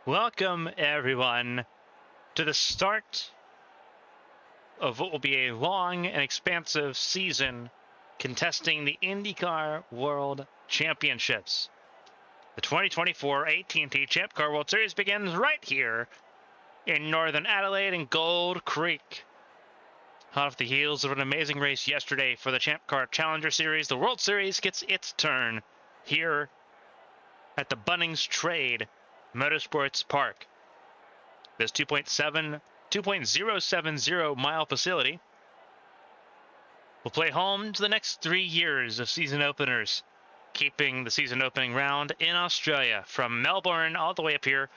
Welcome, everyone, to the start of what will be a long and expansive season contesting the IndyCar World Championships. The 2024 AT&T Champ Car World Series begins right here in northern Adelaide and Gould Creek. Hot off the heels of an amazing race yesterday for the Champ Car Challenger Series, the World Series gets its turn here at the Bunnings Trade Motorsports Park. This 2.070 mile facility will play home to the next 3 years of season openers, keeping the season opening round in Australia from Melbourne all the way up here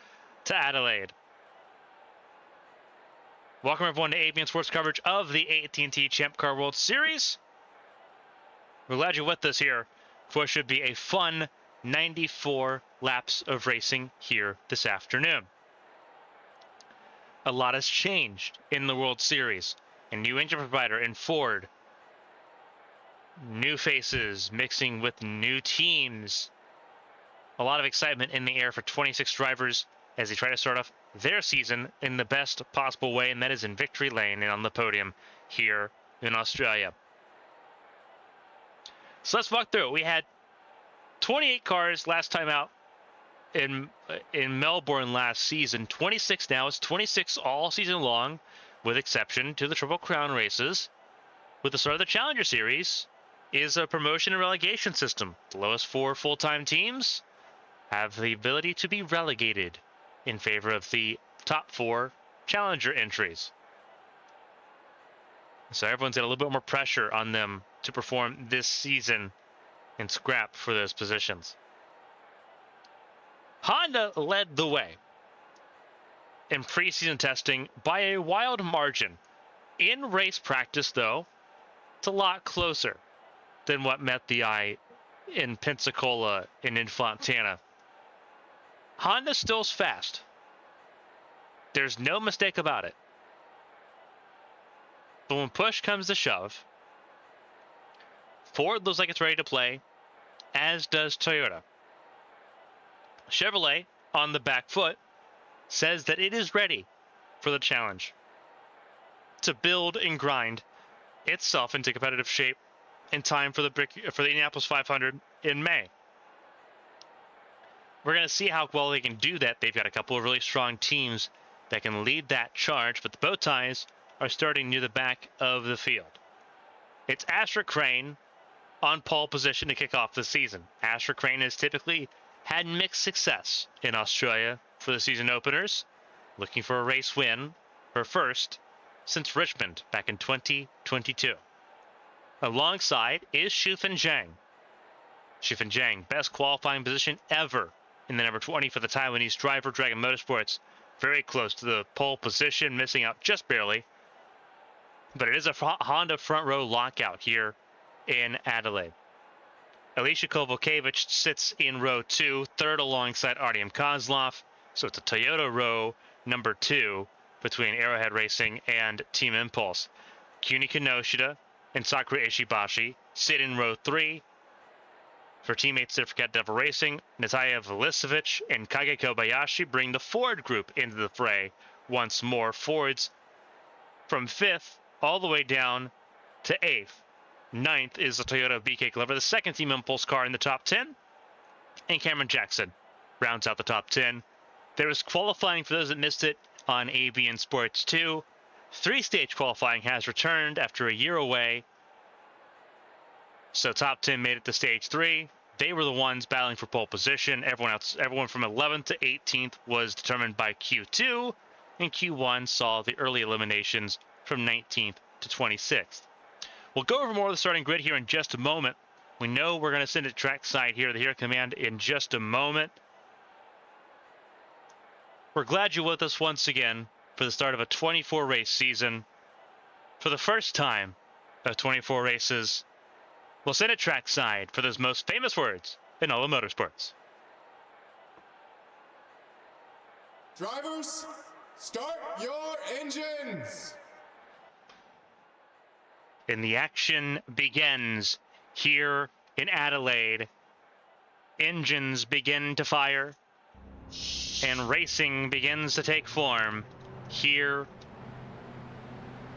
to Adelaide. Welcome everyone to ABN Sports coverage of the AT&T Champ Car World Series. We're glad you're with us here for what should be a fun 94 laps of racing here this afternoon. A lot has changed in the World Series. A new engine provider in Ford. New faces mixing with new teams. A lot of excitement in the air for 26 drivers as they try to start off their season in the best possible way, and that is in victory lane and on the podium here in Australia. So let's walk through it. We had 28 cars last time out in Melbourne last season. 26 now. It's 26 all season long, with exception to the Triple Crown races. With the start of the Challenger Series is a promotion and relegation system. The lowest 4 full-time teams have the ability to be relegated in favor of the top 4 Challenger entries. So everyone's got a little bit more pressure on them to perform this season and scrap for those positions. Honda led the way in preseason testing by a wild margin. In race practice, though, it's a lot closer than what met the eye in Pensacola and in Fontana. Honda still's fast. There's no mistake about it. But when push comes to shove, Ford looks like it's ready to play, as does Toyota. Chevrolet, on the back foot, says that it is ready for the challenge to build and grind itself into competitive shape in time for the Indianapolis 500 in May. We're going to see how well they can do that. They've got a couple of really strong teams that can lead that charge, but the bow ties are starting near the back of the field. It's Asher Crane on pole position to kick off the season. Asher Crane has typically had mixed success in Australia for the season openers, looking for a race win, her first since Richmond back in 2022. Alongside is Shufeng Zhang. Shufeng Zhang, best qualifying position ever in the number 20 for the Taiwanese driver, Dragon Motorsports. Very close to the pole position, missing out just barely. But it is a Honda front row lockout here in Adelaide. Alicia Kovalkiewicz sits in row 2, third alongside Artyom Kozlov. So it's a Toyota row number 2 between Arrowhead Racing and Team Impulse. Kuni Kinoshita and Sakura Ishibashi sit in row 3. For teammates at Cat Devil Racing, Natalia Velisevic and Kage Kobayashi bring the Ford group into the fray once more. Fords from 5th all the way down to 8th. 9th is the Toyota BK Glover, the second Team Impulse car in the top 10. And Cameron Jackson rounds out the top 10. There was qualifying for those that missed it on ABN Sports 2. 3-stage qualifying has returned after a year away. So top 10 made it to stage 3. They were the ones battling for pole position. Everyone from 11th to 18th was determined by Q2, and Q1 saw the early eliminations from 19th to 26th. We'll go over more of the starting grid here in just a moment. We know we're going to send it trackside here, the Hero Command, in just a moment. We're glad you're with us once again for the start of a 24 race season. For the first time of 24 races, we'll send it trackside for those most famous words in all of motorsports. Drivers, start your engines! And the action begins here in Adelaide. Engines begin to fire. and racing begins to take form here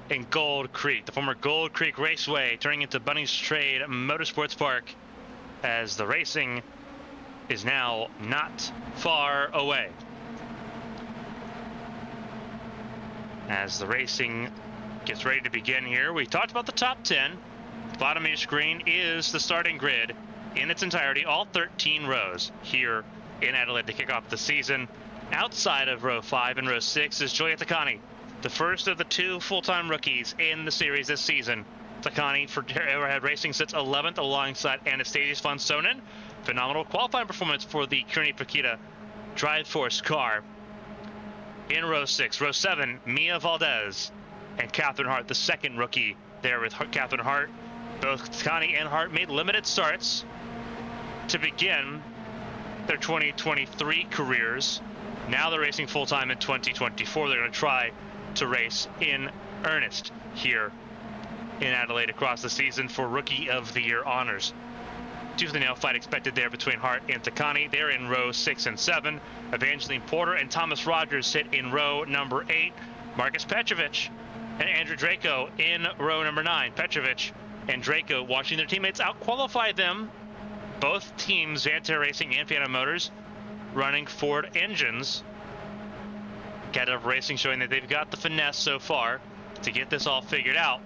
in Gould Creek, the former Gould Creek Raceway, turning into Bunnings Trade Motorsports Park, as the racing is now not far away. As the racing gets ready to begin here, we talked about the top 10. The bottom of your screen is the starting grid in its entirety, all 13 rows here in Adelaide to kick off the season. Outside of row 5 and row 6 is Julia Takani, the first of the 2 full-time rookies in the series this season. Takani for Arrowhead Racing sits 11th alongside Anastasius von Sonen. Phenomenal qualifying performance for the Kearney Paquita Drive Force car. In row 6, row 7, Mia Valdez and Catherine Hart, the second rookie there with Catherine Hart. Both Takani and Hart made limited starts to begin their 2023 careers. Now they're racing full-time in 2024. They're going to try to race in earnest here in Adelaide across the season for Rookie of the Year honors. Tooth-and-nail fight expected there between Hart and Takani. They're in row 6 and 7. Evangeline Porter and Thomas Rogers sit in row number 8. Marcus Petrovic and Andrew Draco in row number 9. Petrovic and Draco watching their teammates out-qualify them. Both teams, Vanta Racing and Phantom Motors, running Ford engines. Cat Racing showing that they've got the finesse so far to get this all figured out.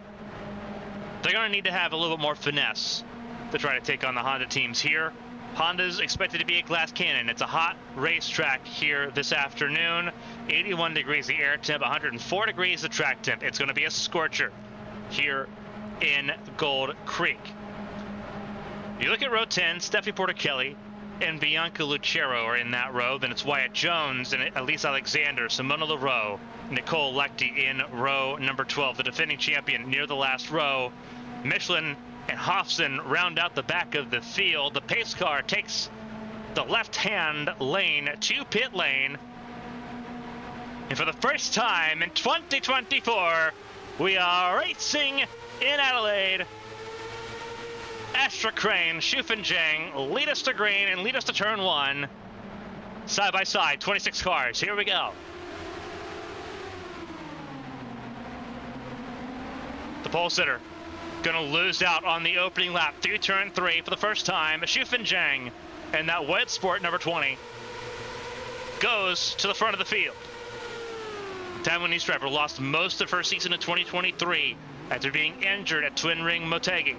They're going to need to have a little bit more finesse to try to take on the Honda teams here. Honda's expected to be a glass cannon. It's a hot racetrack here this afternoon. 81 degrees the air temp, 104 degrees the track temp. It's going to be a scorcher here in Gould Creek. You look at row 10, Stephanie Porter-Kelly and Bianca Lucero are in that row. Then it's Wyatt Jones and Elise Alexander, Simona Leroux, Nicole Lechty in row number 12. The defending champion near the last row. Michelin and Hofson round out the back of the field. The pace car takes the left-hand lane to pit lane. And for the first time in 2024, we are racing in Adelaide. Astra Crane, Shufan Zhang lead us to green and lead us to turn 1. Side by side, 26 cars. Here we go. The pole sitter gonna lose out on the opening lap through turn 3 for the first time. Shufan Zhang and that Wet Sport number 20 goes to the front of the field. Taiwanese driver lost most of her season in 2023 after being injured at Twin Ring Motegi.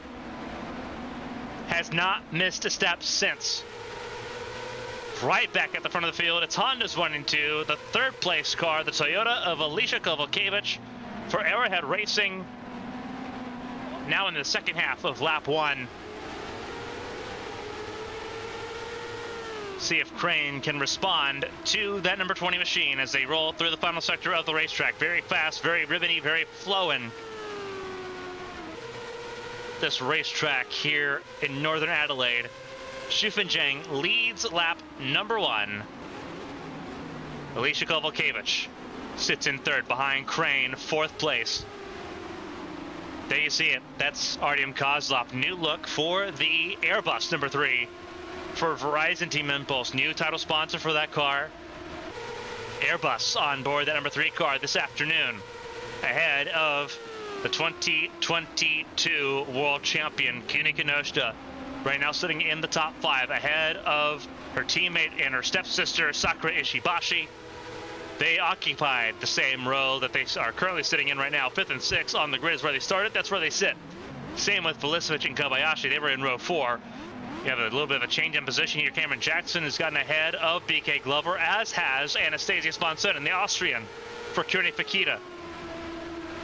Has not missed a step since. Right back at the front of the field, it's Honda's 1 and 2. The third place car, the Toyota of Alicia Kovalkiewicz for Arrowhead Racing. Now in the second half of lap 1. See if Crane can respond to that number 20 machine as they roll through the final sector of the racetrack. Very fast, very ribbony, very flowing. This racetrack here in northern Adelaide. Shufan Zhang leads lap number 1. Alicia Kovalkiewicz sits in third behind Crane, 4th place. There you see it. That's Artyom Kozlov. New look for the Airbus number 3 for Verizon Team Impulse. New title sponsor for that car. Airbus on board that number 3 car this afternoon, ahead of the 2022 world champion Kuni Kinoshita, right now sitting in the top 5, ahead of her teammate and her stepsister Sakura Ishibashi. They occupied the same row that they are currently sitting in right now. 5th and 6th on the grid is where they started. That's where they sit. Same with Felicevich and Kobayashi. They were in row 4. You have a little bit of a change in position here. Cameron Jackson has gotten ahead of BK Glover, as has Anastasius von Sonnen, the Austrian for Kearney Paquita.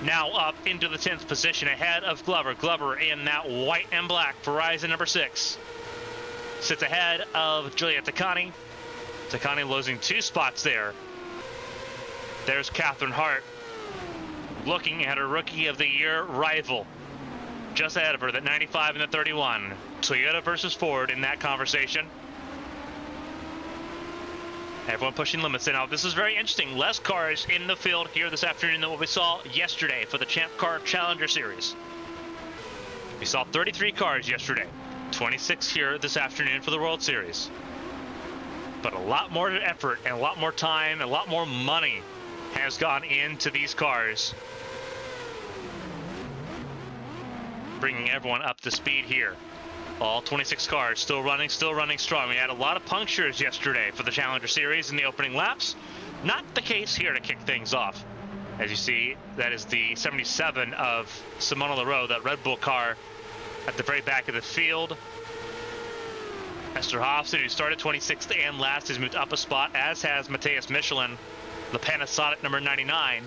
Now up into the 10th position ahead of Glover. Glover in that white and black Verizon number 6. Sits ahead of Julia Takani. Takani losing 2 spots there. There's Catherine Hart looking at her Rookie of the Year rival. Just ahead of her, that 95 and the 31. Toyota versus Ford in that conversation. Everyone pushing limits. Now, this is very interesting. Less cars in the field here this afternoon than what we saw yesterday for the Champ Car Challenger Series. We saw 33 cars yesterday. 26 here this afternoon for the World Series. but a lot more effort and a lot more time, and a lot more money has gone into these cars, bringing everyone up to speed here. All 26 cars still running strong. We had a lot of punctures yesterday for the Challenger Series in the opening laps. Not the case here to kick things off. As you see, that is the 77 of Simona Leroux, that Red Bull car at the very back of the field. Esther Hofstad, who started 26th and last, has moved up a spot, as has Matthias Michelin, the Panasonic number 99.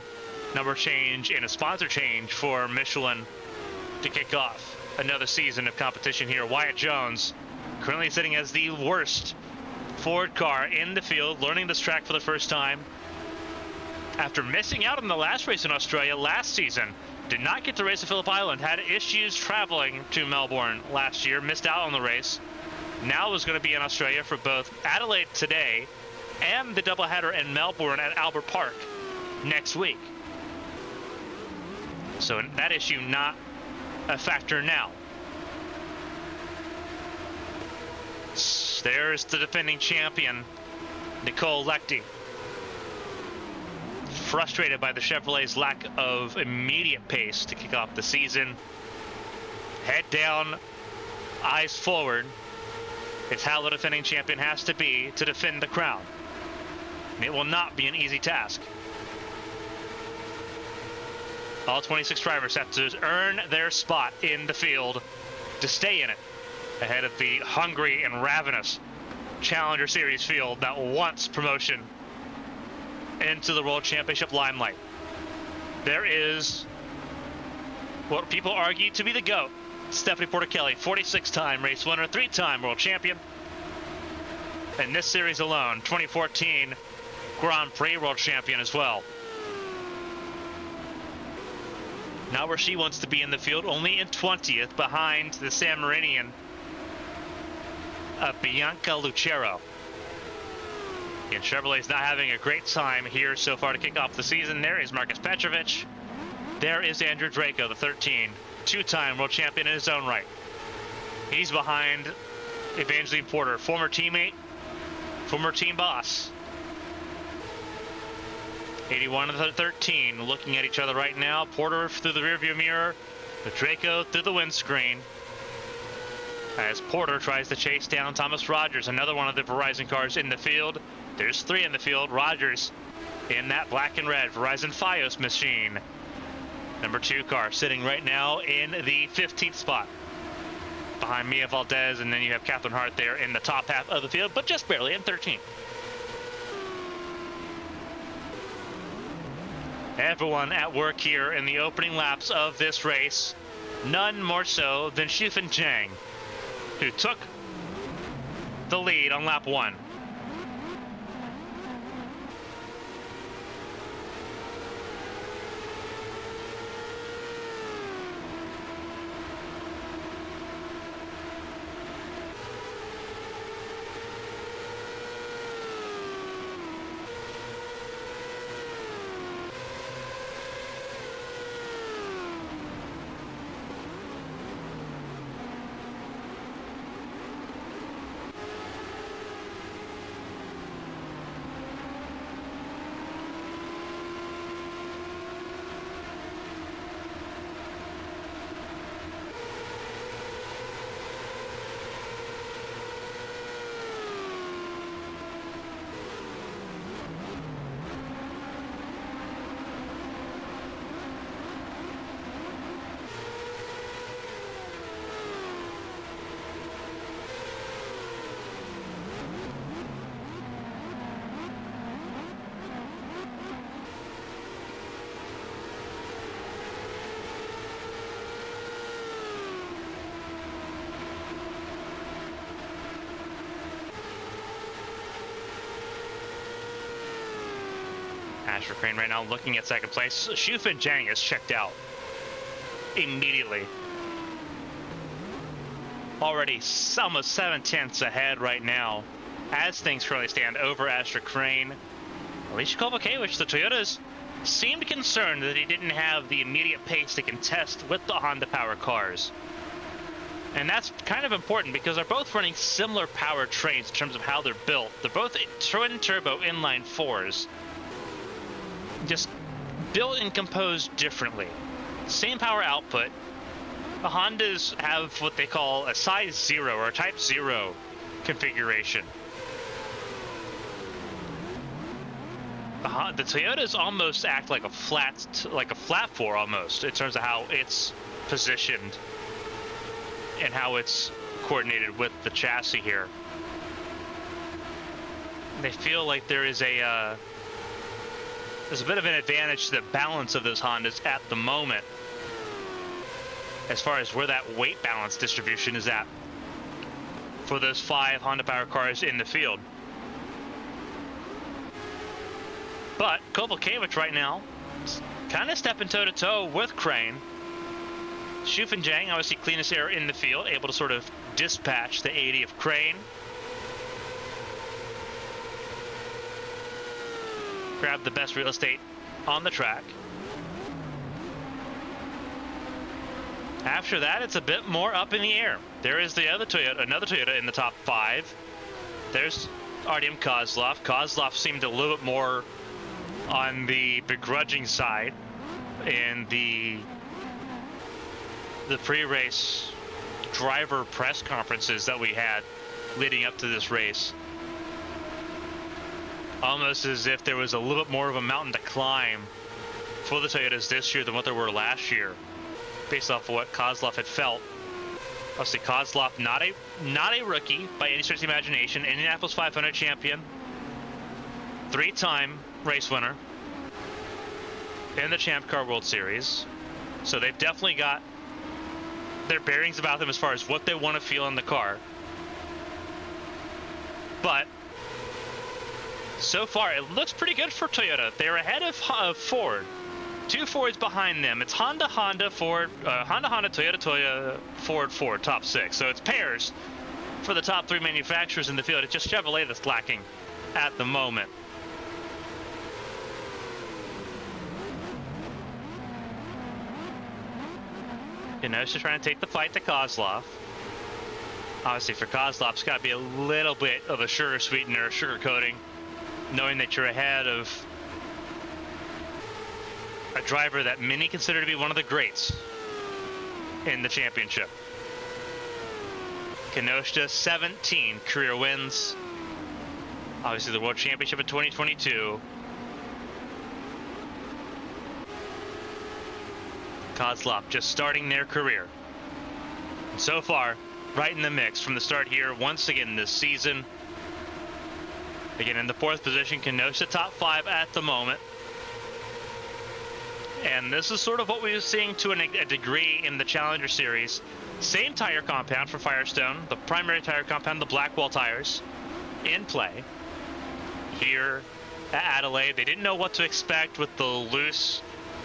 Number change and a sponsor change for Michelin to kick off another season of competition here. Wyatt Jones, currently sitting as the worst Ford car in the field, learning this track for the first time. After missing out on the last race in Australia last season, did not get to race at Phillip Island, had issues traveling to Melbourne last year, missed out on the race. Now is going to be in Australia for both Adelaide today and the doubleheader in Melbourne at Albert Park next week. So that issue not a factor now. There's the defending champion, Nicole Lechty. Frustrated by the Chevrolet's lack of immediate pace to kick off the season. Head down, eyes forward. It's how the defending champion has to be to defend the crown. And it will not be an easy task. All 26 drivers have to earn their spot in the field to stay in it, ahead of the hungry and ravenous Challenger Series field that wants promotion into the World Championship limelight. There is what people argue to be the GOAT, Stephanie Porter-Kelly, 46-time race winner, 3-time world champion. And this series alone, 2014 Grand Prix world champion as well. Not where she wants to be in the field, only in 20th, behind the San Marinian of Bianca Lucero. And Chevrolet's not having a great time here so far to kick off the season. There is Marcus Petrovich. There is Andrew Draco, the 13, 2-time world champion in his own right. He's behind Evangeline Porter, former teammate, former team boss. 81 and 13 looking at each other right now. Porter through the rearview mirror, Draco through the windscreen, as Porter tries to chase down Thomas Rogers, another one of the Verizon cars in the field. There's 3 in the field. Rogers in that black and red Verizon Fios machine. Number 2 car sitting right now in the 15th spot, behind Mia Valdez, and then you have Catherine Hart there in the top half of the field, but just barely in 13th. Everyone at work here in the opening laps of this race, none more so than Xufeng Zhang, who took the lead on lap 1. Asher Crane right now looking at second place. Xufeng Zhang is checked out immediately. Already almost 7/10 ahead right now, as things currently stand, over Asher Crane. Alicia Kovacevic, the Toyotas, seemed concerned that he didn't have the immediate pace to contest with the Honda Power cars. And that's kind of important because they're both running similar power trains in terms of how they're built. They're both twin-turbo inline fours, just built and composed differently. Same power output. The Hondas have what they call a size 0 or a type 0 configuration. The Toyotas almost act like a flat four almost in terms of how it's positioned and how it's coordinated with the chassis here. They feel like there's a bit of an advantage to the balance of those Hondas at the moment, as far as where that weight balance distribution is at for those 5 Honda Power cars in the field. But Kovalkiewicz right now is kind of stepping toe-to-toe with Crane. Shufenjang, obviously cleanest air in the field, able to sort of dispatch the 80 of Crane. Grab the best real estate on the track. After that, it's a bit more up in the air. There is another Toyota in the top 5. There's Artyom Kozlov. Kozlov seemed a little bit more on the begrudging side in the pre-race driver press conferences that we had leading up to this race. Almost as if there was a little bit more of a mountain to climb for the Toyotas this year than what there were last year, based off of what Kozlov had felt. Obviously, Kozlov not a rookie by any stretch of the imagination. Indianapolis 500 champion, 3-time race winner in the Champ Car World Series. So they've definitely got their bearings about them as far as what they want to feel in the car. But so far, it looks pretty good for Toyota. They're ahead of Ford. 2 Fords behind them. It's Honda, Ford, Honda, Toyota, Ford, top 6. So it's pairs for the top 3 manufacturers in the field. It's just Chevrolet that's lacking at the moment. Kenosha trying to take the fight to Kozlov. Obviously, for Kozlov, it's got to be a little bit of a sugar sweetener, a sugar coating, knowing that you're ahead of a driver that many consider to be one of the greats in the championship. Kenosha, 17 career wins. Obviously, the World Championship in 2022. Kozlov just starting their career. And so far, right in the mix from the start here, once again this season. Again, in the 4th position, Kenosha top 5 at the moment. And this is sort of what we were seeing to a degree in the Challenger Series. Same tire compound for Firestone, the primary tire compound, the Blackwall tires, in play. Here at Adelaide, they didn't know what to expect with the loose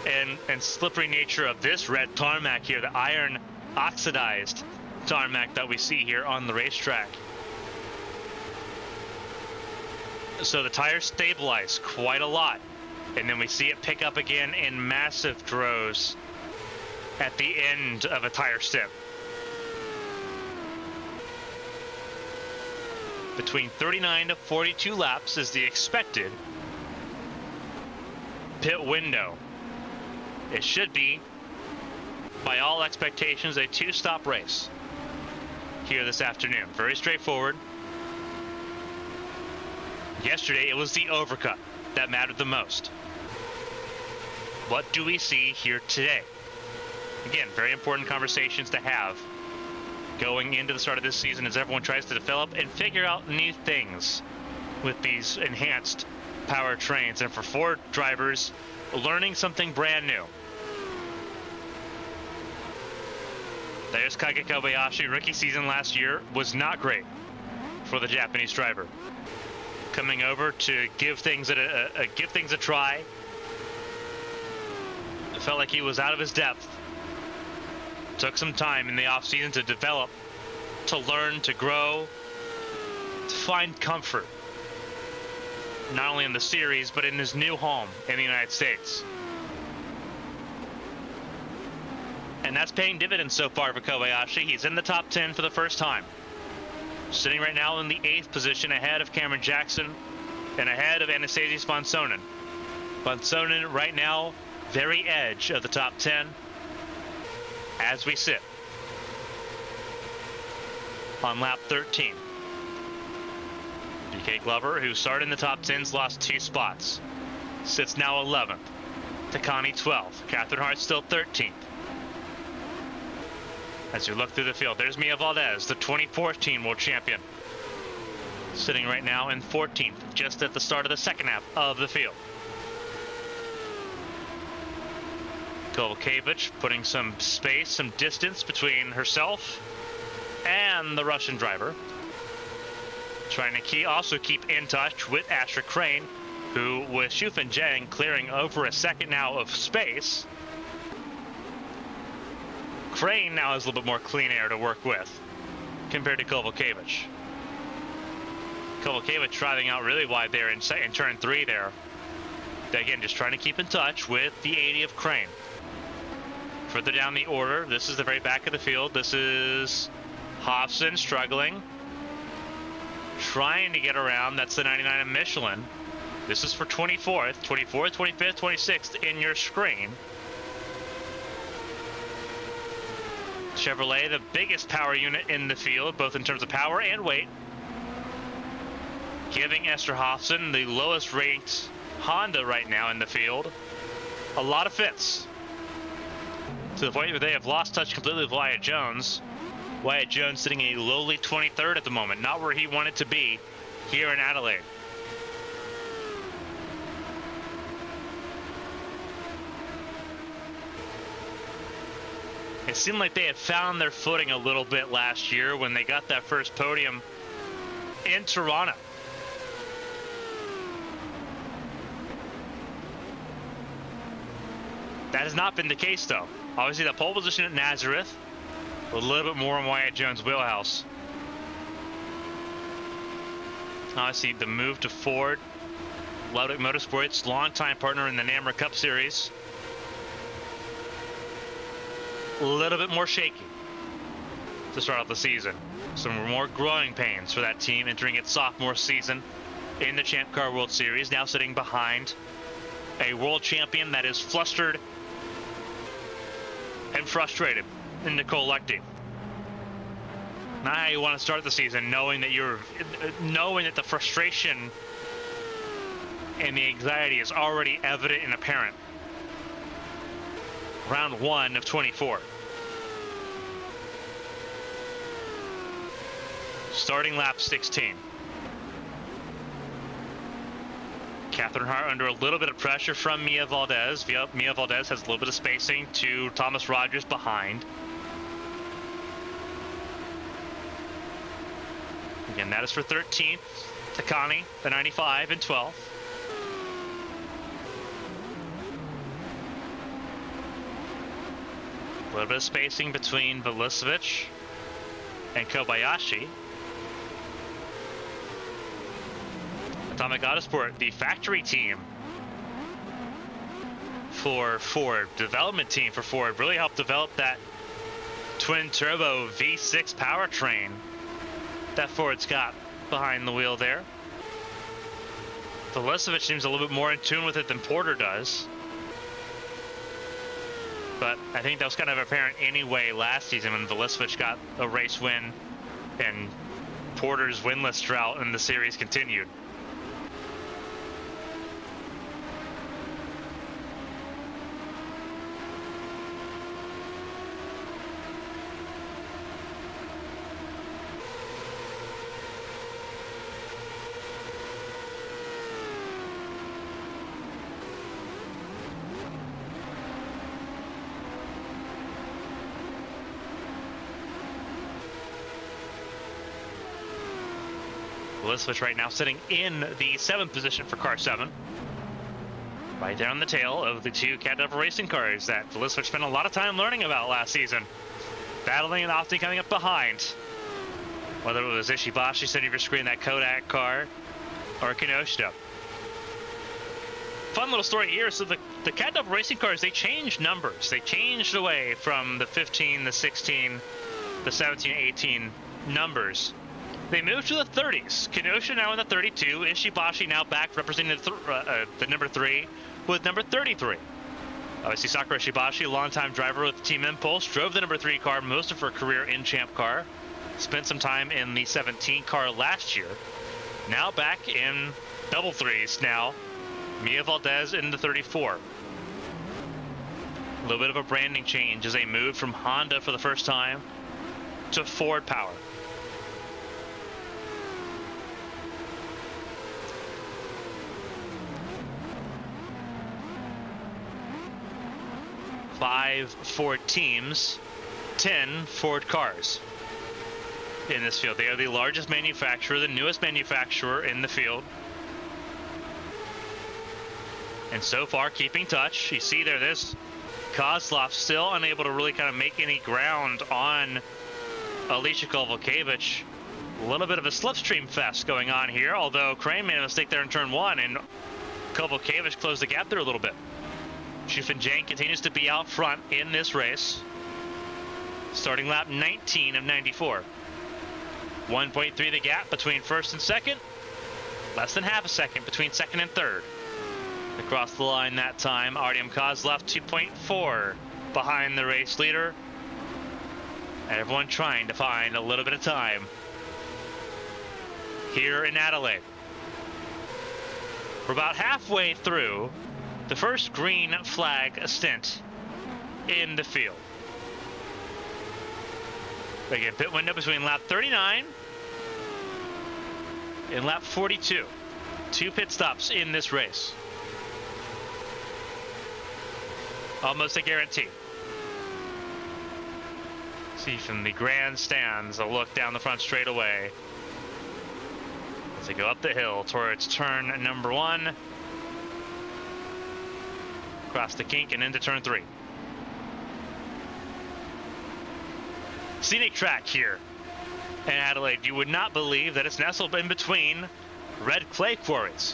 and slippery nature of this red tarmac here, the iron oxidized tarmac that we see here on the racetrack. So the tires stabilize quite a lot, and then we see it pick up again in massive droves at the end of a tire step. Between 39 to 42 laps is the expected pit window. It should be, by all expectations, a 2-stop race here this afternoon. Very straightforward. Yesterday, it was the overcut that mattered the most. What do we see here today? Again, very important conversations to have going into the start of this season as everyone tries to develop and figure out new things with these enhanced powertrains. And for Ford drivers, learning something brand new. There's Kage Kobayashi. Rookie season last year was not great for the Japanese driver. Coming over to give things a try. It felt like he was out of his depth. Took some time in the offseason to develop, to learn, to grow, to find comfort. Not only in the series, but in his new home in the United States. And that's paying dividends so far for Kobayashi. He's in the top 10 for the first time. Sitting right now in the 8th position ahead of Cameron Jackson and ahead of Anastasius von Sonnen. Von Sonnen right now, very edge of the top 10 as we sit on lap 13. DK Glover, who started in the top 10s, lost 2 spots. Sits now 11th. Takani 12th. Catherine Hart still 13th. As you look through the field, there's Mia Valdez, the 2014 world champion. Sitting right now in 14th, just at the start of the second half of the field. Kovalevich putting some space, some distance between herself and the Russian driver. Trying to also keep in touch with Asher Crane, who with Shufan Zhang clearing over a second now of space. Crane now has a little bit more clean air to work with compared to Kovalevich. Kovalevich driving out really wide there in turn 3 there. Again, just trying to keep in touch with the 80 of Crane. Further down the order, this is the very back of the field. This is Hobson struggling. Trying to get around. That's the 99 of Michelin. This is for 24th, 25th, 26th in your screen. Chevrolet, the biggest power unit in the field, both in terms of power and weight. Giving Esther Hobson the lowest ranked Honda right now in the field a lot of fits. To the point where they have lost touch completely with Wyatt Jones. Wyatt Jones sitting a lowly 23rd at the moment, not where he wanted to be here in Adelaide. It seemed like they had found their footing a little bit last year when they got that first podium in Toronto. That has not been the case, though. Obviously, the pole position at Nazareth, a little bit more in Wyatt Jones' wheelhouse. Obviously, the move to Ford, Ludwig Motorsports, longtime partner in the NAMRA Cup Series. A little bit more shaky to start out the season. Some more growing pains for that team entering its sophomore season in the Champ Car World Series, now sitting behind a world champion that is flustered and frustrated in Nicole Lectie. Not how you want to start the season, knowing that the frustration and the anxiety is already evident and apparent. Round 1 of 24. Starting lap 16. Catherine Hart under a little bit of pressure from Mia Valdez. Mia Valdez has a little bit of spacing to Thomas Rogers behind. Again, that is for 13th. Takani, the 95, and 12th. A little bit of spacing between Velisevich and Kobayashi. Atomic Autosport, the factory team for Ford, development team for Ford, really helped develop that twin-turbo V6 powertrain that Ford's got behind the wheel there. Velisevich seems a little bit more in tune with it than Porter does. But I think that was kind of apparent anyway last season when Velisevich got a race win and Porter's winless drought in the series continued. Velisevich right now sitting in the 7th position for car 7. Right there on the tail of the two Cat Devil racing cars that Velisevich spent a lot of time learning about last season. Battling and often coming up behind. Whether it was Ishibashi sitting over screen, that Kodak car, or Kinoshita. fun little story here. So the Cat Double racing cars, they changed numbers. They changed away from the 15, the 16, the 17, 18 numbers. They moved to the 30s. Kenosha now in the 32. Ishibashi now back representing the number 3 with number 33. Obviously, Sakura Ishibashi, longtime driver with Team Impulse, drove the number 3 car most of her career in Champ Car. Spent some time in the 17 car last year. Now back in double threes now. Mia Valdez in the 34. A little bit of a branding change as they moved from Honda for the first time to Ford Power. Five Ford teams, 10 Ford cars in this field. They are the largest manufacturer, the newest manufacturer in the field. And so far, keeping touch. You see there's Kozlov still unable to really kind of make any ground on Alicia Kovalkiewicz. A little bit of a slipstream fest going on here, although Crane made a mistake there in turn 1, and Kovalkiewicz closed the gap there a little bit. Shufin Jang continues to be out front in this race, starting lap 19 of 94. 1.3 the gap between first and second, less than half a second between second and third. Across the line that time, Artyom Kozlov 2.4 behind the race leader. And everyone trying to find a little bit of time here in Adelaide. We're about halfway through the first green flag stint in the field. Again, pit window between lap 39 and lap 42. 2 pit stops in this race. Almost a guarantee. See from the grandstands a look down the front straightaway as they go up the hill towards turn number 1. Across the kink and into turn 3. Scenic track here in Adelaide. You would not believe that it's nestled in between red clay quarries,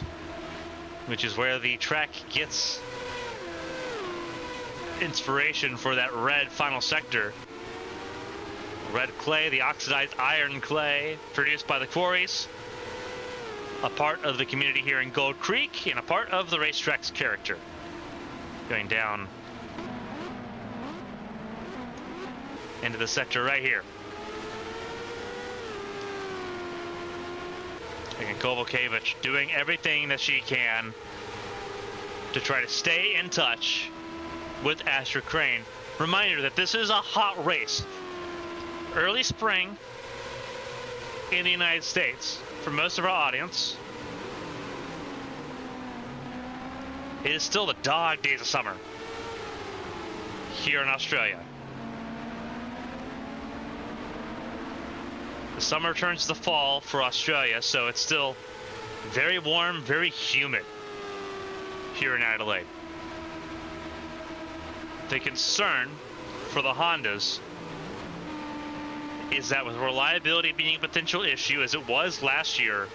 which is where the track gets inspiration for that red final sector. Red clay, the oxidized iron clay produced by the quarries, a part of the community here in Gould Creek and a part of the racetrack's character. Going down into the sector right here. Again, Kovalkiewicz doing everything that she can to try to stay in touch with Astrid Crane. Reminder that this is a hot race. Early spring in the United States for most of our audience. It is still the dog days of summer here in Australia. The summer turns to fall for Australia, so it's still very warm, very humid here in Adelaide. The concern for the Hondas is that with reliability being a potential issue, as it was last year,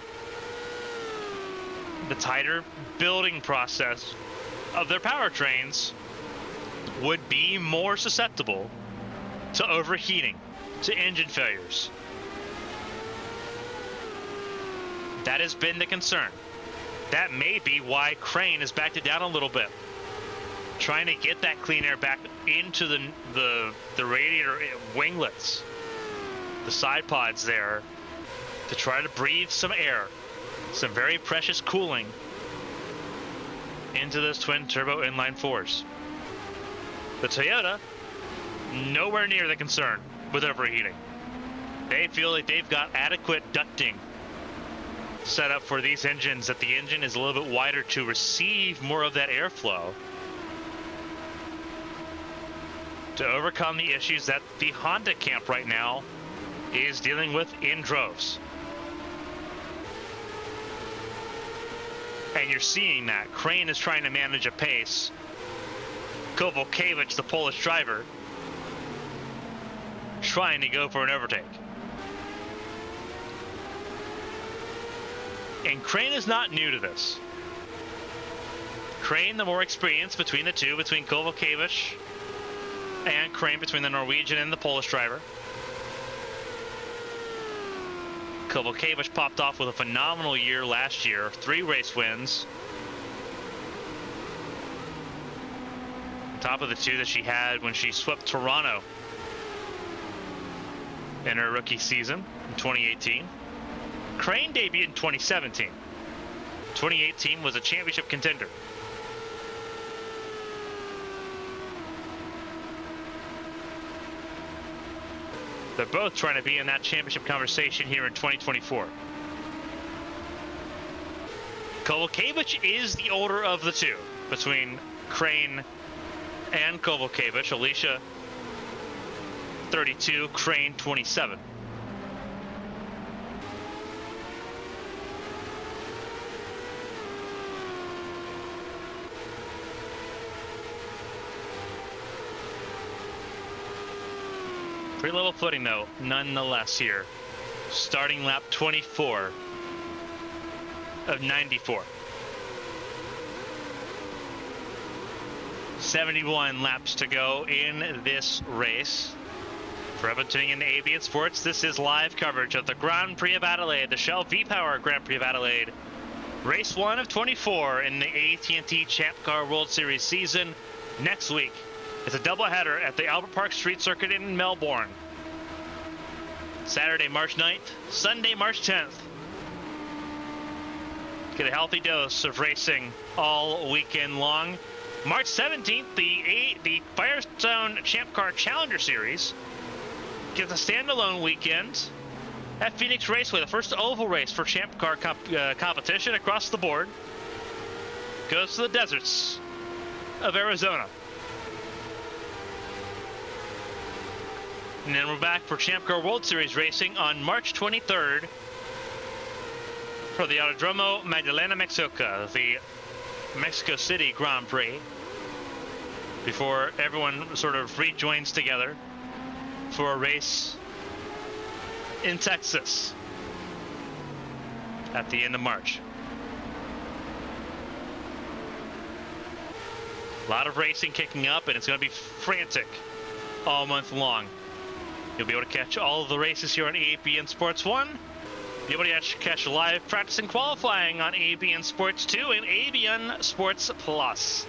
the tighter building process of their powertrains would be more susceptible to overheating, to engine failures. That has been the concern. That may be why Crane has backed it down a little bit, trying to get that clean air back into the radiator winglets, the side pods there, to try to breathe some air, some very precious cooling into those twin turbo inline fours. The Toyota, nowhere near the concern with overheating. They feel like they've got adequate ducting set up for these engines, that the engine is a little bit wider to receive more of that airflow to overcome the issues that the Honda camp right now is dealing with in droves. And you're seeing that. Crane is trying to manage a pace. Kovalkiewicz, the Polish driver, trying to go for an overtake. And Crane is not new to this. Crane, the more experienced between the two, between Kovalkiewicz and Crane, between the Norwegian and the Polish driver. Kovalkiewicz popped off with a phenomenal year last year, 3 race wins. On top of the 2 that she had when she swept Toronto in her rookie season in 2018. Crane debuted in 2017. 2018 was a championship contender. They're both trying to be in that championship conversation here in 2024. Kovalkiewicz is the older of the 2 between Crane and Kovalkiewicz. Alicia 32, Crane 27. Pretty level footing though, nonetheless here. Starting lap 24 of 94. 71 laps to go in this race. For everyone tuning in to ABN Sports, this is live coverage of the Grand Prix of Adelaide, the Shell V-Power Grand Prix of Adelaide. Race 1 of 24 in the AT&T Champ Car World Series season. Next week, it's a doubleheader at the Albert Park Street Circuit in Melbourne. Saturday, March 9th, Sunday, March 10th. Get a healthy dose of racing all weekend long. March 17th, the Firestone Champ Car Challenger Series gets a standalone weekend at Phoenix Raceway, the first oval race for Champ Car competition across the board. Goes to the deserts of Arizona. And then we're back for Champ Car World Series racing on March 23rd for the Autodromo Magdalena Mexica, the Mexico City Grand Prix, before everyone sort of rejoins together for a race in Texas at the end of March. A lot of racing kicking up, and it's going to be frantic all month long. You'll be able to catch all of the races here on ABN Sports 1. You'll be able to catch live practice and qualifying on ABN Sports 2 and ABN Sports Plus.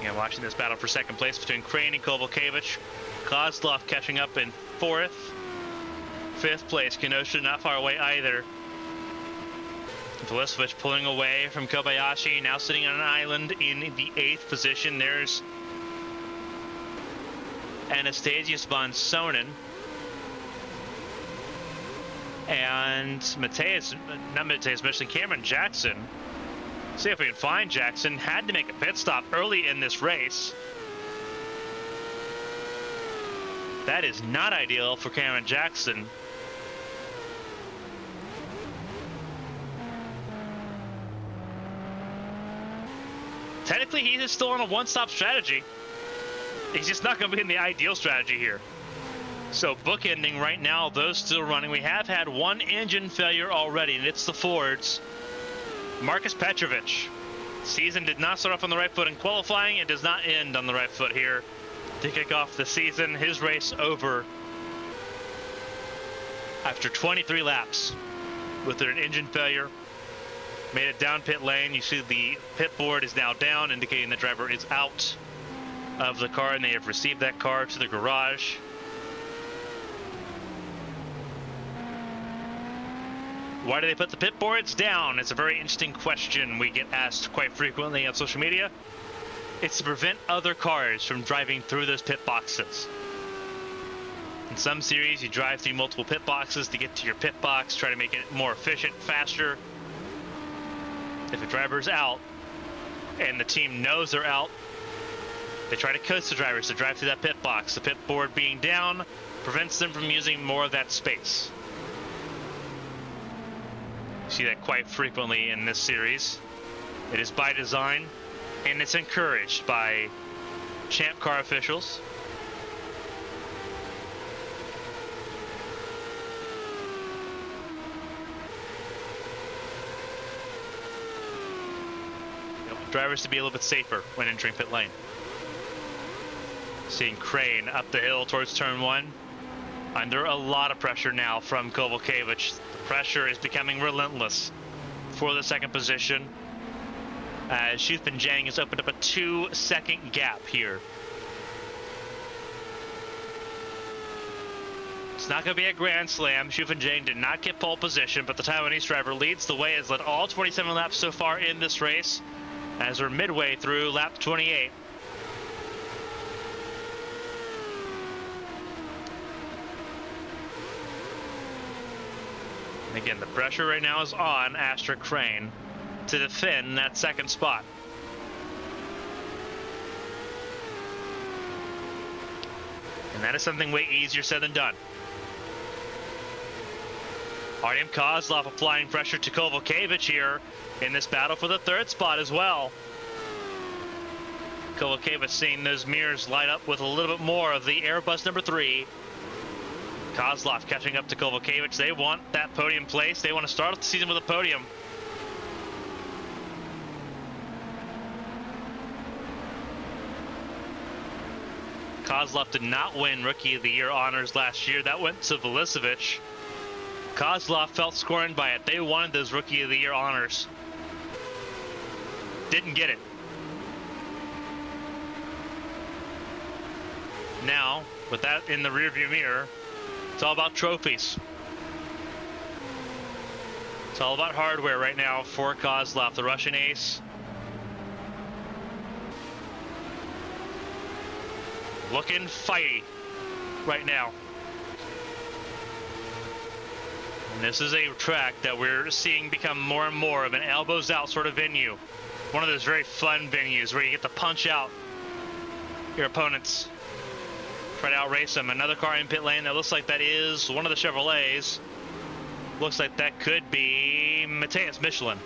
And watching this battle for second place between Crane and Kovalkiewicz. Kozlov catching up in 4th. 5th place, Kenosha not far away either. Velisevich pulling away from Kobayashi, now sitting on an island in the 8th position. There's Anastasius von Sonen. And especially Cameron Jackson. See if we can find Jackson. Had to make a pit stop early in this race. That is not ideal for Cameron Jackson. Technically, he is still on a one-stop strategy. He's just not going to be in the ideal strategy here. So bookending right now, those still running. We have had one engine failure already, and it's the Fords. Marcus Petrovich. Season did not start off on the right foot in qualifying. It does not end on the right foot here to kick off the season. His race over after 23 laps with an engine failure. Made it down pit lane. You see the pit board is now down, indicating the driver is out of the car, and they have received that car to the garage. Why do they put the pit boards down? It's a very interesting question we get asked quite frequently on social media. It's to prevent other cars from driving through those pit boxes. In some series, you drive through multiple pit boxes to get to your pit box, try to make it more efficient, faster. If a driver's out and the team knows they're out, they try to coast the drivers to drive through that pit box. The pit board being down prevents them from using more of that space. You see that quite frequently in this series. It is by design, and it's encouraged by Champ Car officials. Drivers to be a little bit safer when entering pit lane. Seeing Crane up the hill towards turn 1. Under a lot of pressure now from Kovalkiewicz. The pressure is becoming relentless for the second position. As Shufan Zhang has opened up a 2-second gap here. It's not going to be a grand slam. Shufan Zhang did not get pole position, but the Taiwanese driver leads the way, has led all 27 laps so far in this race, as we're midway through lap 28. And again, the pressure right now is on Astra Crane to defend that second spot. And that is something way easier said than done. Artem Kozlov applying pressure to Kovalkiewicz here in this battle for the third spot as well. Kovalkiewicz seeing those mirrors light up with a little bit more of the Airbus number 3. Kozlov catching up to Kovalkiewicz. They want that podium place. They want to start off the season with a podium. Kozlov did not win Rookie of the Year honors last year. That went to Velicevic. Kozlov felt scorned by it. They wanted those Rookie of the Year honors. Didn't get it. Now, with that in the rearview mirror, it's all about trophies. It's all about hardware right now for Kozlov, the Russian ace. Looking fighty right now. And this is a track that we're seeing become more and more of an elbows out sort of venue. One of those very fun venues where you get to punch out your opponents, try to outrace them. Another car in pit lane that looks like that is one of the Chevrolets. Looks like that could be Matthias Michelin.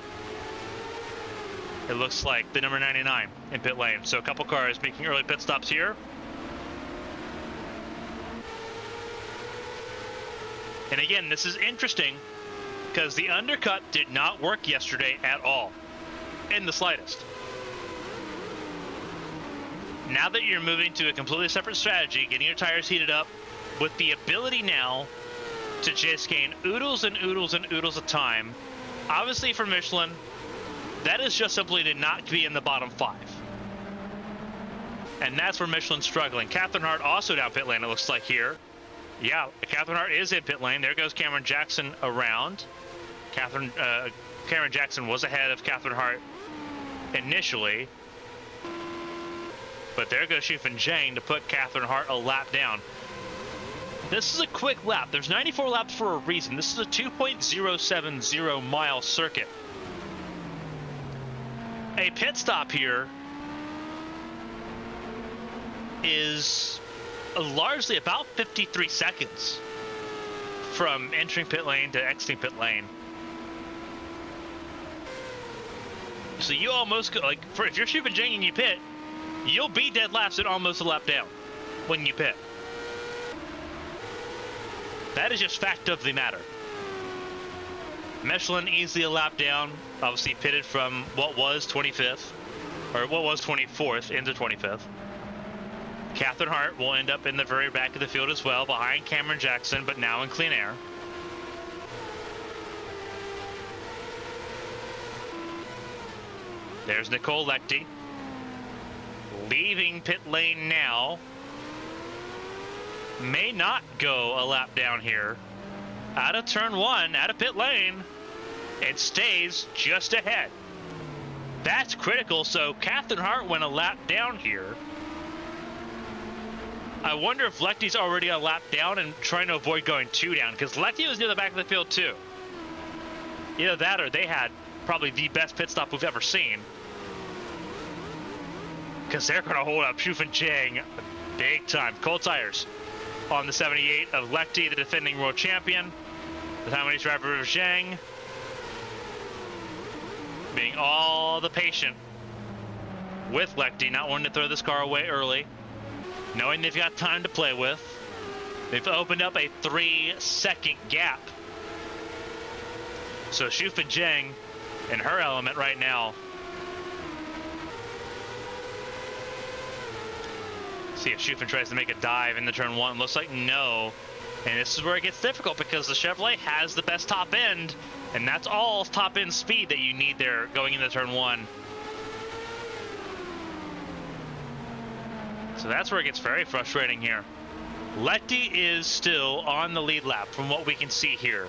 It looks like the number 99 in pit lane. So a couple cars making early pit stops here. And again, this is interesting because the undercut did not work yesterday at all, in the slightest. Now that you're moving to a completely separate strategy, getting your tires heated up, with the ability now to just gain oodles and oodles and oodles of time, obviously for Michelin, that is just simply to not be in the bottom 5. And that's where Michelin's struggling. Catherine Hart also down pit lane, it looks like here. Yeah, Catherine Hart is in pit lane. There goes Cameron Jackson around. Cameron Jackson was ahead of Catherine Hart initially. But there goes Shufan Zhang to put Catherine Hart a lap down. This is a quick lap. There's 94 laps for a reason. This is a 2.070 mile circuit. A pit stop here is largely about 53 seconds from entering pit lane to exiting pit lane. So you almost go, like, if you're Shufan Zhang and you pit, you'll be dead last and almost a lap down when you pit. That is just fact of the matter. Michelin easily a lap down, obviously pitted from what was 25th, or what was 24th into 25th. Catherine Hart will end up in the very back of the field as well, behind Cameron Jackson, but now in clean air. There's Nicole Lechty, leaving pit lane now. May not go a lap down here. Out of turn 1, out of pit lane, it stays just ahead. That's critical, so Catherine Hart went a lap down here. I wonder if Lechty's already a lap down and trying to avoid going 2 down, because Lechty was near the back of the field too. Either that or they had probably the best pit stop we've ever seen, because they're going to hold up Shufan Zhang big time. Cold tires on the 78 of Lechty, the defending world champion. The Taiwanese driver of Zhang. being all the patient with Lechty, not wanting to throw this car away early, knowing they've got time to play with. They've opened up a 3-second gap. So Shufin Zheng in her element right now. See if Shufin tries to make a dive into turn 1. Looks like no. And this is where it gets difficult because the Chevrolet has the best top end, and that's all top end speed that you need there going into turn 1. So that's where it gets very frustrating here. Lechty is still on the lead lap from what we can see here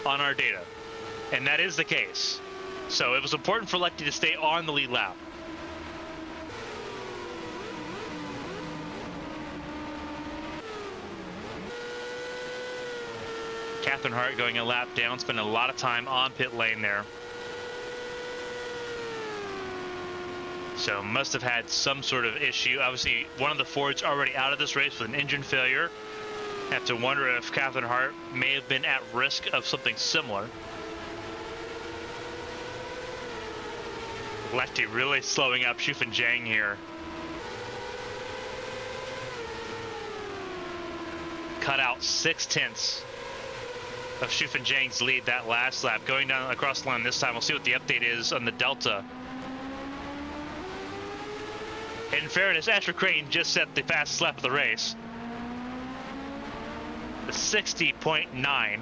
on our data. And that is the case. So it was important for Lechty to stay on the lead lap. Catherine Hart going a lap down, spending a lot of time on pit lane there. So must have had some sort of issue. Obviously, one of the Fords already out of this race with an engine failure. Have to wonder if Catherine Hart may have been at risk of something similar. Lechty really slowing up Shufin Zheng here. Cut out 6/10 of Shufin Zheng's lead that last lap. Going down across the line this time, we'll see what the update is on the Delta. In fairness, Asher Crane just set the fastest lap of the race. The 60.9.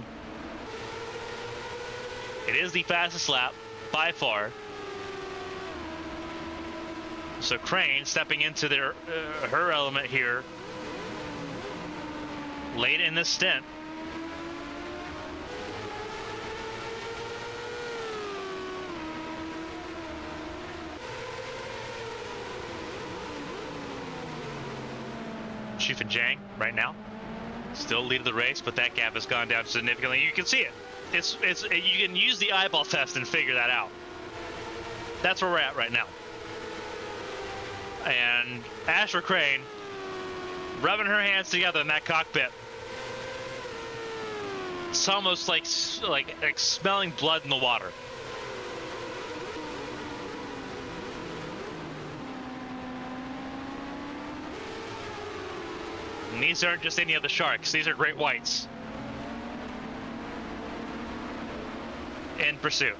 It is the fastest lap by far. So Crane stepping into her element here late in this stint. Shufin Zheng right now still lead of the race, but that gap has gone down significantly. You can see it. You can use the eyeball test and figure that out. That's where we're at right now. And Asher Crane rubbing her hands together in that cockpit. It's almost like smelling blood in the water. And these aren't just any of the sharks. These are great whites in pursuit.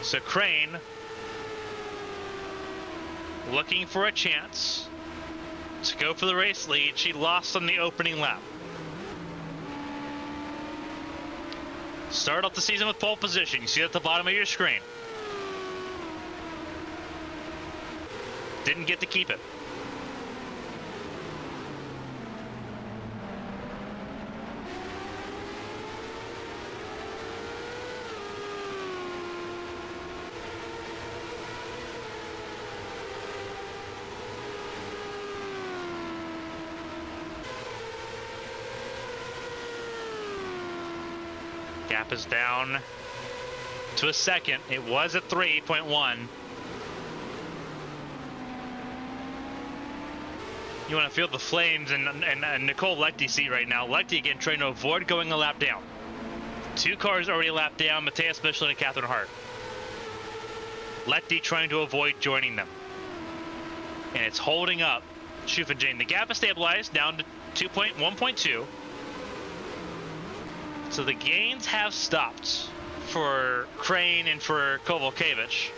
So Crane looking for a chance to go for the race lead. She lost on the opening lap. Start off the season with pole position. You see it at the bottom of your screen. Didn't get to keep it. Gap is down to a second. It was at 3.1. You want to feel the flames and Nicole Lechty's seat right now. Lechty again trying to avoid going a lap down. Two cars already a lap down, Matthias Michelin and Catherine Hart. Lechty trying to avoid joining them. And it's holding up Shufin Zheng. The gap is stabilized down to 1.2. So the gains have stopped for Crane and for Kovalkiewicz.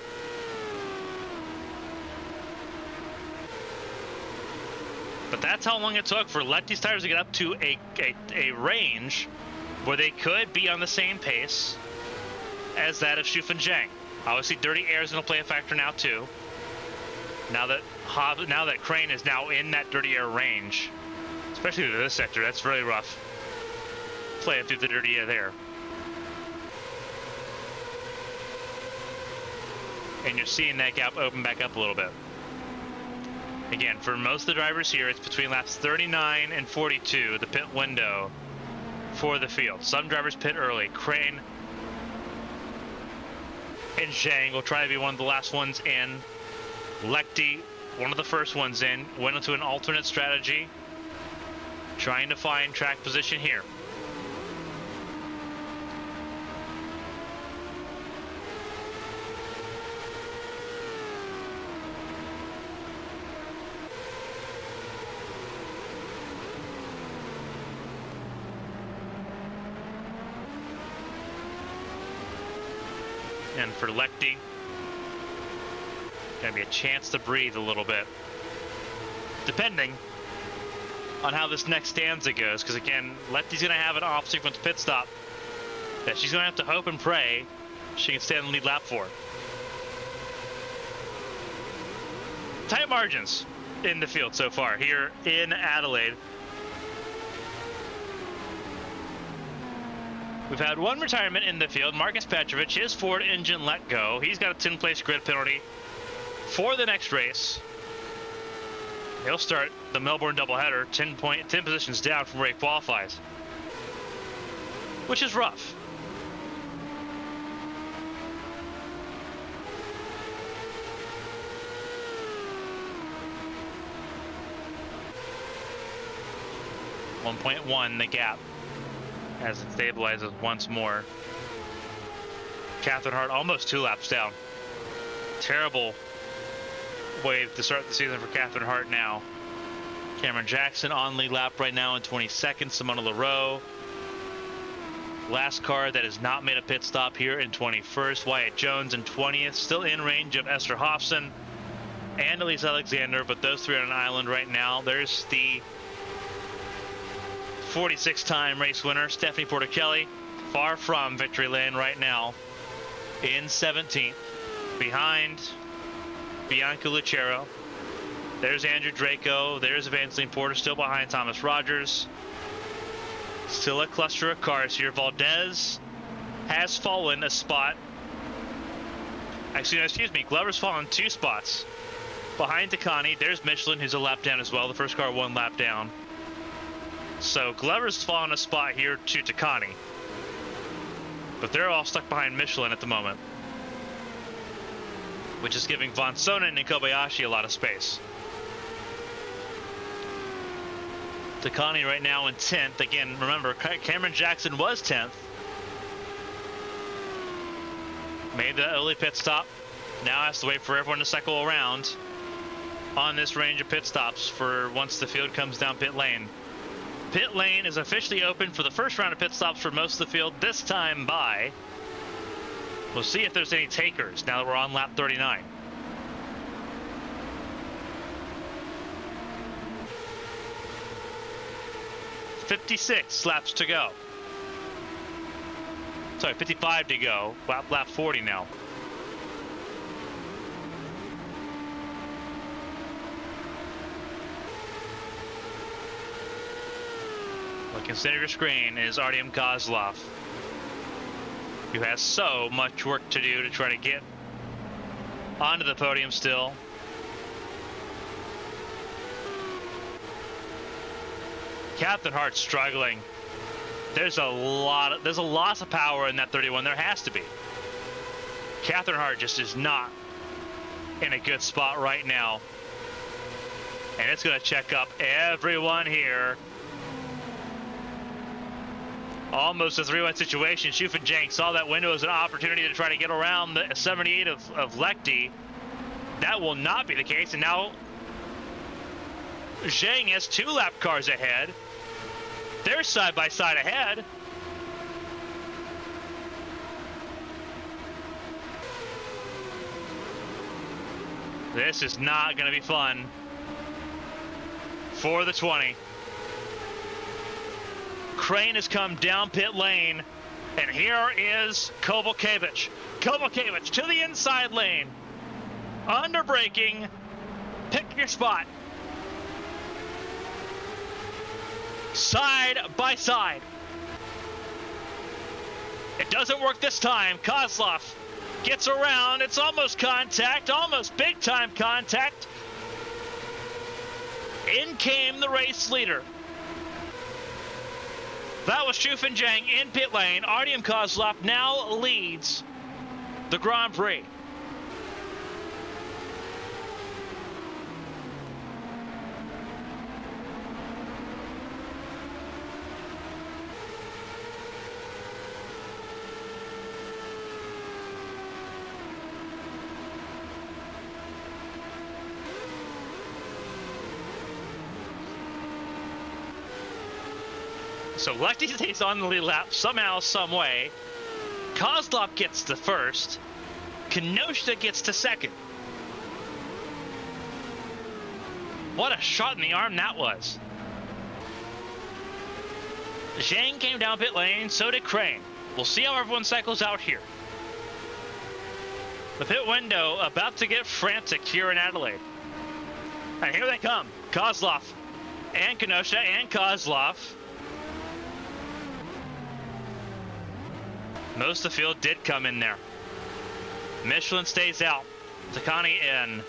But that's how long it took for Lechty's tires to get up to a range where they could be on the same pace as that of Shufin Zheng. Obviously, dirty air is going to play a factor now too. Now that Crane is now in that dirty air range, especially to this sector, that's really rough. Playing through the dirty air there. And you're seeing that gap open back up a little bit. Again, for most of the drivers here, it's between laps 39 and 42, the pit window for the field. Some drivers pit early. Crane and Zheng will try to be one of the last ones in. Lechty, one of the first ones in, went into an alternate strategy, trying to find track position here. And for Lechty, gonna be a chance to breathe a little bit, depending on how this next stanza goes. Because again, Lechty's gonna have an off-sequence pit stop that she's gonna have to hope and pray she can stay on the lead lap for. Tight margins in the field so far here in Adelaide. We've had one retirement in the field. Marcus Petrovic, his Ford engine let go. He's got a 10-place grid penalty for the next race. He'll start the Melbourne doubleheader 10 positions down from where he qualifies, which is rough. .1 the gap as it stabilizes once more. Catherine Hart almost 2 laps down. Terrible way to start the season for Catherine Hart now. Cameron Jackson on lead lap right now in 22nd. Simona LaRoe. Last car that has not made a pit stop here in 21st. Wyatt Jones in 20th. Still in range of Esther Hofson and Elise Alexander, but those three are on an island right now. There's the 46-time race winner, Stephanie Porter-Kelly, far from victory lane right now in 17th, behind Bianca Lucero. There's Andrew Draco. There's Evangeline Porter, still behind Thomas Rogers. Still a cluster of cars here. Valdez has fallen a spot. Actually, no, excuse me. Glover's fallen 2 spots behind Takani. There's Michelin, who's a lap down as well. The first car 1 lap down. So Glover's fallen a spot here to Takani. But they're all stuck behind Michelin at the moment, which is giving Von Sonnen and Kobayashi a lot of space. Takani right now in 10th. Again, remember, Cameron Jackson was 10th. Made the early pit stop. Now has to wait for everyone to cycle around on this range of pit stops for once the field comes down pit lane. Pit lane is officially open for the first round of pit stops for most of the field, this time by. We'll see if there's any takers now that we're on lap 39. .56 laps to go. Sorry, 55 to go. Lap 40 now. Looking center of your screen is Artyom Kozlov, who has so much work to do to try to get onto the podium still. Catherine Hart struggling. There's a loss of power in that 31. There has to be. Catherine Hart just is not in a good spot right now, and it's going to check up everyone here. Almost a 3-1 situation. Shufin Jang saw that window as an opportunity to try to get around the 78 of Lechty. That will not be the case, and now Zhang has 2 lap cars ahead. They're side by side ahead. This is not going to be fun for the 20. Crane has come down pit lane, and here is Kovalkiewicz. Kovalkiewicz to the inside lane. Under braking. Pick your spot. Side by side. It doesn't work this time. Kozlov gets around. It's almost contact, almost big time contact. In came the race leader. That was Shufin Jang in pit lane. Artyom Kozlov now leads the Grand Prix. So Lechty stays on the lead lap somehow, some way. Kozlov gets the first. Kenosha gets to second. What a shot in the arm that was. Zhang came down pit lane, so did Crane. We'll see how everyone cycles out here. The pit window about to get frantic here in Adelaide. And here they come. Kozlov and Kenosha and Kozlov. Most of the field did come in there. Michelin stays out. Takani in.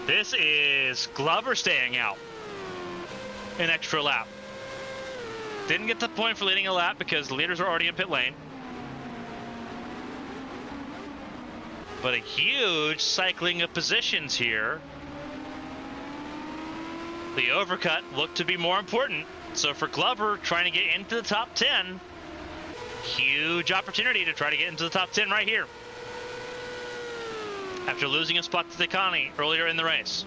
This is Glover staying out. An extra lap. Didn't get the point for leading a lap because the leaders are already in pit lane. But a huge cycling of positions here. The overcut looked to be more important. So for Glover trying to get into the top 10, huge opportunity to try to get into the top 10 right here. After losing a spot to Takani earlier in the race.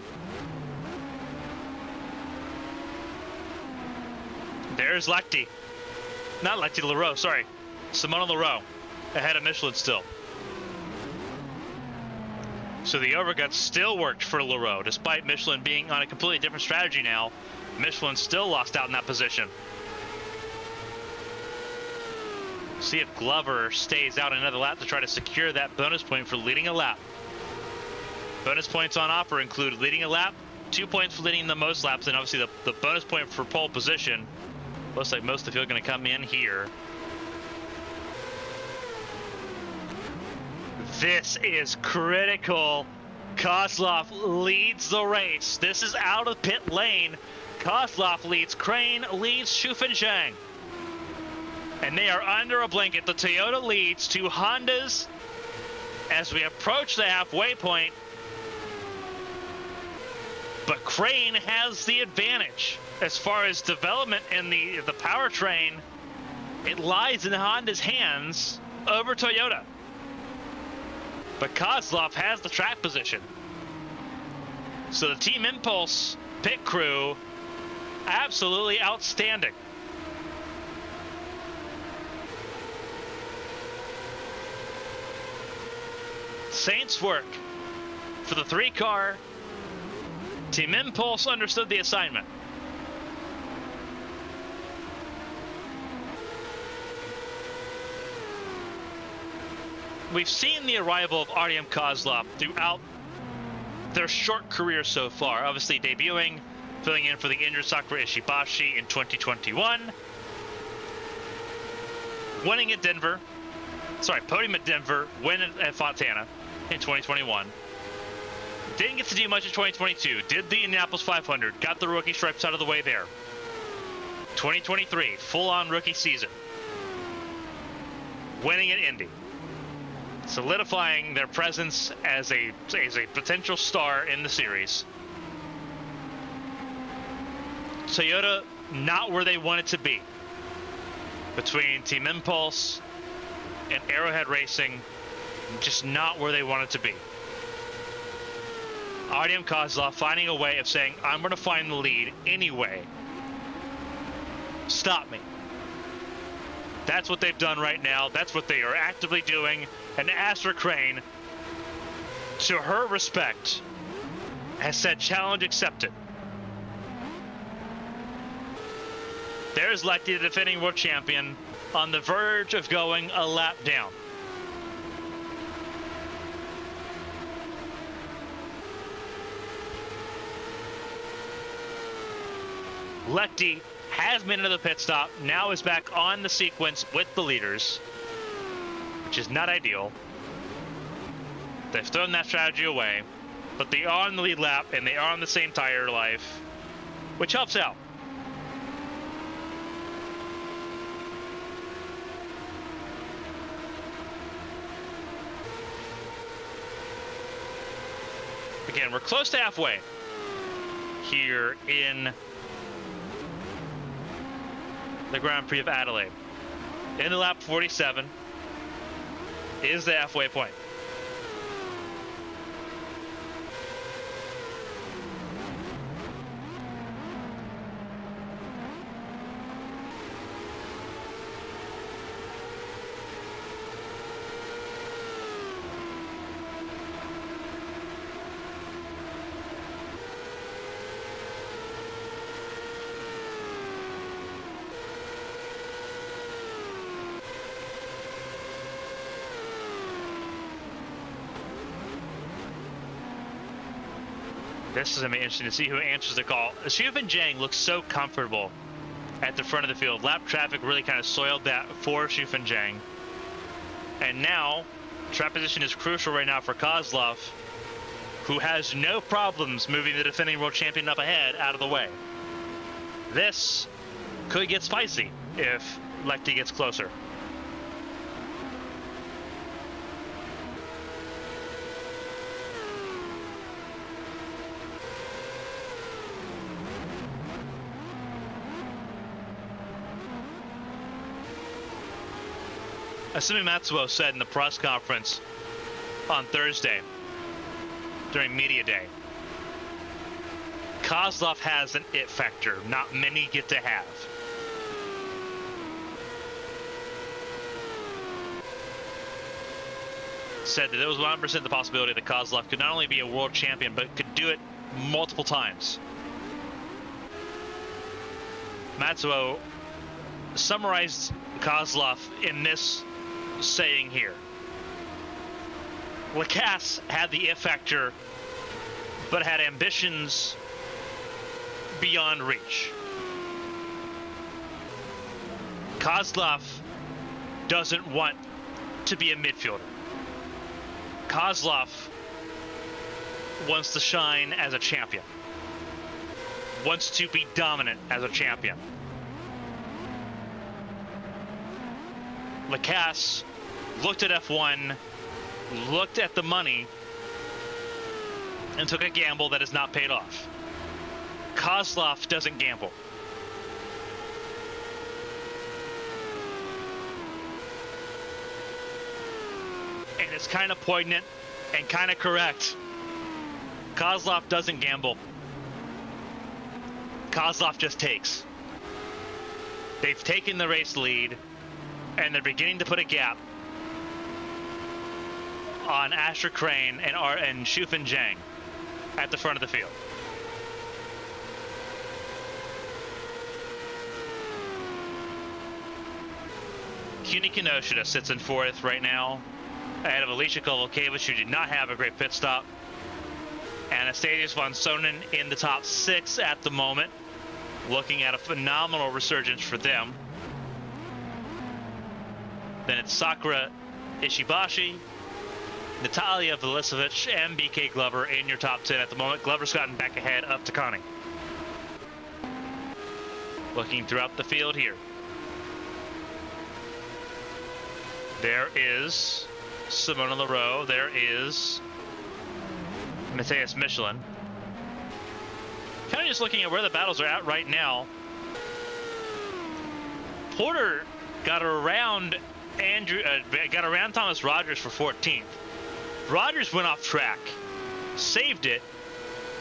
There's Lecty. Not Lecty, Leroux, sorry. Simona Leroux ahead of Michelin still. So the overcut still worked for Leroux, despite Michelin being on a completely different strategy now. Michelin still lost out in that position. See if Glover stays out another lap to try to secure that bonus point for leading a lap. Bonus points on offer include leading a lap, 2 points for leading the most laps, and obviously the bonus point for pole position. Looks like most of the field going to come in here. This is critical. Kozlov leads the race. This is out of pit lane. Kozlov leads Crane, leads Shufenshang. And they are under a blanket. The Toyota leads to Hondas as we approach the halfway point. But Crane has the advantage as far as development in the powertrain. It lies in Honda's hands over Toyota. But Kozlov has the track position. So the Team Impulse pit crew, absolutely outstanding. Saints work for the 3-car. Team Impulse understood the assignment. We've seen the arrival of Artyom Kozlov throughout their short career so far. Obviously debuting, filling in for the injured Sakura Ishibashi in 2021. Winning at Denver. Sorry, podium at Denver, win at Fontana in 2021. Didn't get to do much in 2022. Did the Indianapolis 500. Got the rookie stripes out of the way there. 2023, full-on rookie season. Winning at Indy. Solidifying their presence as a potential star in the series. Toyota not where they wanted to be. Between Team Impulse and Arrowhead Racing, just not where they wanted to be. Artyom Kozlov finding a way of saying, I'm going to find the lead anyway. Stop me. That's what they've done right now. That's what they are actively doing. And Astra Crane, to her respect, has said challenge accepted. There's Lecty, the defending world champion, on the verge of going a lap down. Lecty has made another pit stop, now is back on the sequence with the leaders, which is not ideal. They've thrown that strategy away, but they are on the lead lap and they are on the same tire life, which helps out. Again, we're close to halfway here in the Grand Prix of Adelaide. Into lap 47 is the halfway point. This is going to be interesting to see who answers the call. Xufeng Zhang looks so comfortable at the front of the field. Lap traffic really kind of soiled that for Xufeng Zhang. And now, track position is crucial right now for Kozlov, who has no problems moving the defending world champion up ahead out of the way. This could get spicy if Lechty gets closer. Asumi Matsuo said in the press conference on Thursday during media day, Kozlov has an it factor not many get to have. Said that there was 100% the possibility that Kozlov could not only be a world champion, but could do it multiple times. Matsuo summarized Kozlov in this saying here. Lacasse had the it factor, but had ambitions beyond reach. Kozlov doesn't want to be a midfielder. Kozlov wants to shine as a champion. Wants to be dominant as a champion. Lacasse looked at F1, looked at the money, and took a gamble that has not paid off. Kozlov doesn't gamble. And it's kind of poignant and kind of correct. Kozlov doesn't gamble. Kozlov just takes. They've taken the race lead, and they're beginning to put a gap on Asher Crane and Xufeng Zhang at the front of the field. Kuni Kinoshita sits in fourth right now, ahead of Alicia Kovalkiewicz, who did not have a great pit stop. Anastasius von Sonnen in the top 6 at the moment, looking at a phenomenal resurgence for them. Then it's Sakura Ishibashi, Natalia Vilisevic, and BK Glover in your top 10 at the moment. Glover's gotten back ahead of Takani. Looking throughout the field here. There is Simona Leroux. There is Matthias Michelin. Kind of just looking at where the battles are at right now. Porter got around Thomas Rogers for 14th. Rogers went off track, saved it,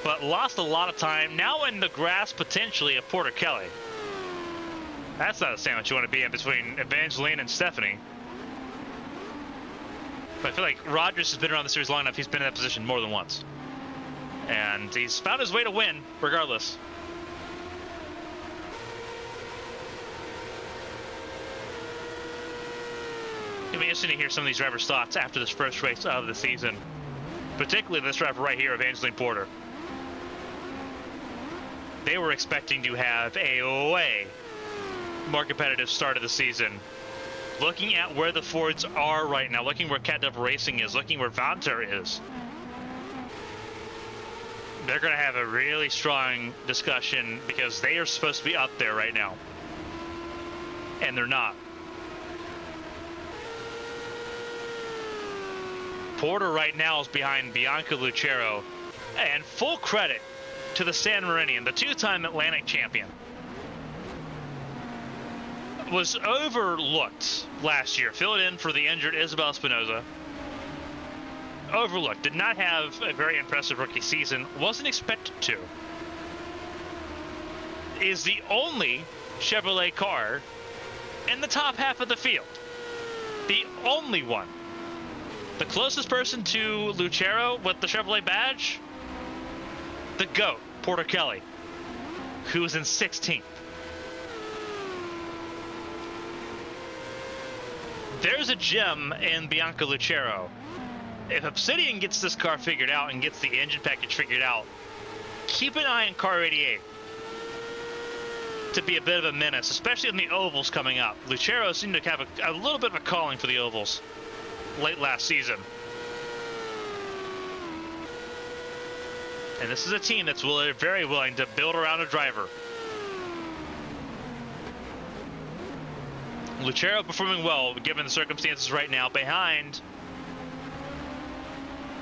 but lost a lot of time. Now in the grasp potentially of Porter Kelly. That's not a sandwich you want to be in between Evangeline and Stephanie. But I feel like Rogers has been around the series long enough. He's been in that position more than once. And he's found his way to win, regardless. It'll be interesting to hear some of these drivers' thoughts after this first race of the season. Particularly this driver right here, Evangeline Porter. They were expecting to have a way more competitive start of the season. Looking at where the Fords are right now, looking where Cat Dove Racing is, looking where Vanter is, they're going to have a really strong discussion because they are supposed to be up there right now. And they're not. Porter right now is behind Bianca Lucero. And full credit to the San Marinian, the two-time Atlantic champion. Was overlooked last year. Filled in for the injured Isabel Espinosa. Overlooked. Did not have a very impressive rookie season. Wasn't expected to. Is the only Chevrolet car in the top half of the field. The only one. The closest person to Lucero with the Chevrolet badge, the GOAT, Porter Kelly, who was in 16th. There's a gem in Bianca Lucero. If Obsidian gets this car figured out and gets the engine package figured out, keep an eye on car 88 to be a bit of a menace, especially in the ovals coming up. Lucero seemed to have a little bit of a calling for the ovals late last season. And this is a team that's very willing to build around a driver. Lucero performing well given the circumstances right now, behind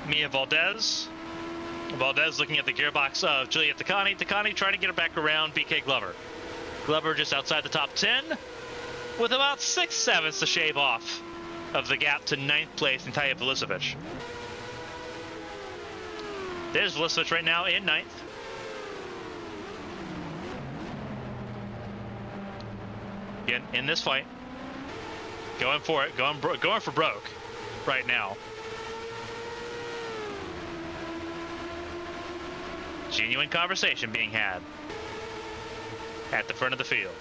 Mia Valdez. Valdez looking at the gearbox of Juliet Takani. Takani trying to get her back around BK Glover. Glover just outside the top 10 with about 6/7 to shave off of the gap to 9th place in Taya Vilicevic. There's Vilicevic right now in 9th. Again, in this fight. Going for it, going for broke right now. Genuine conversation being had at the front of the field.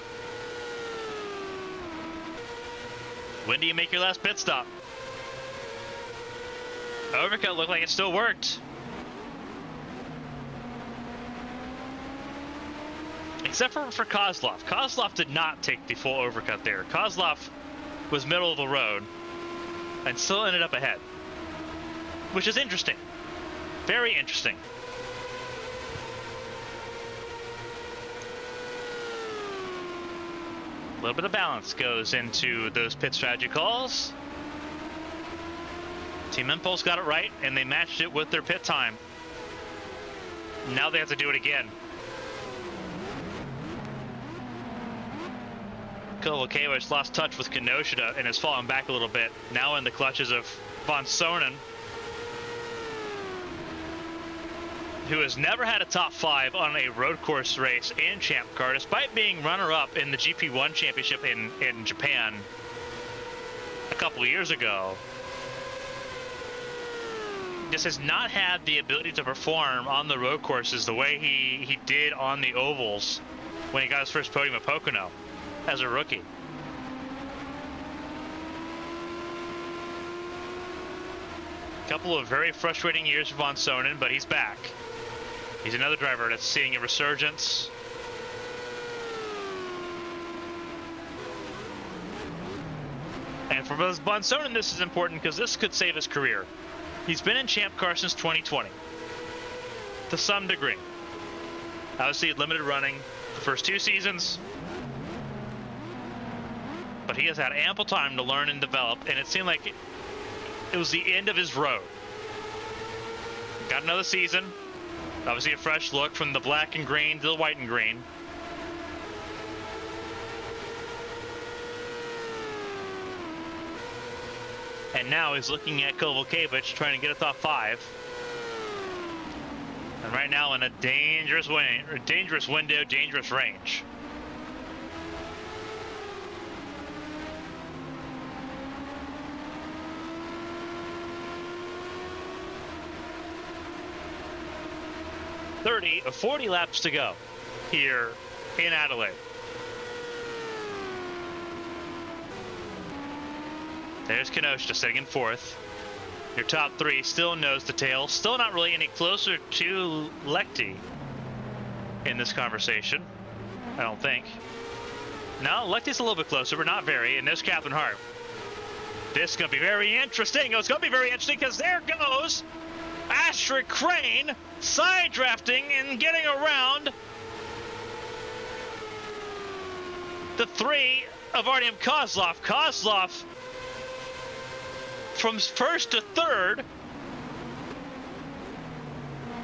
When do you make your last pit stop? Overcut looked like it still worked. Except for Kozlov. Kozlov did not take the full overcut there. Kozlov was middle of the road and still ended up ahead, which is interesting. Very interesting. A little bit of balance goes into those pit strategy calls. Team Impulse got it right, and they matched it with their pit time. Now they have to do it again. Kovalevich lost touch with Kinoshita and has fallen back a little bit. Now in the clutches of Von Sonen, who has never had a top 5 on a road course race in Champ Car, despite being runner-up in the GP1 championship in Japan a couple of years ago. Just has not had the ability to perform on the road courses the way he did on the ovals when he got his first podium at Pocono as a rookie. Couple of very frustrating years for Von Sonen, but he's back. He's another driver that's seeing a resurgence. And for Von Sonen, this is important because this could save his career. He's been in Champ Car since 2020, to some degree. Obviously, limited running the first 2 seasons, but he has had ample time to learn and develop, and it seemed like it was the end of his road. Got another season. Obviously a fresh look from the black and green to the white and green. And now he's looking at Kovalevich trying to get a top 5. And right now in a dangerous window, dangerous range. Or 40 laps to go here in Adelaide. There's Kinoshita sitting in 4th. Your top 3 still nose to tail. Still not really any closer to Lechty in this conversation, I don't think. No, Lechty's a little bit closer, but not very. And there's Captain Hart. This is going to be very interesting. It's going to be very interesting because there goes Astrid Crane side drafting and getting around the 3 of Artyom Kozlov. Kozlov from 1st to 3rd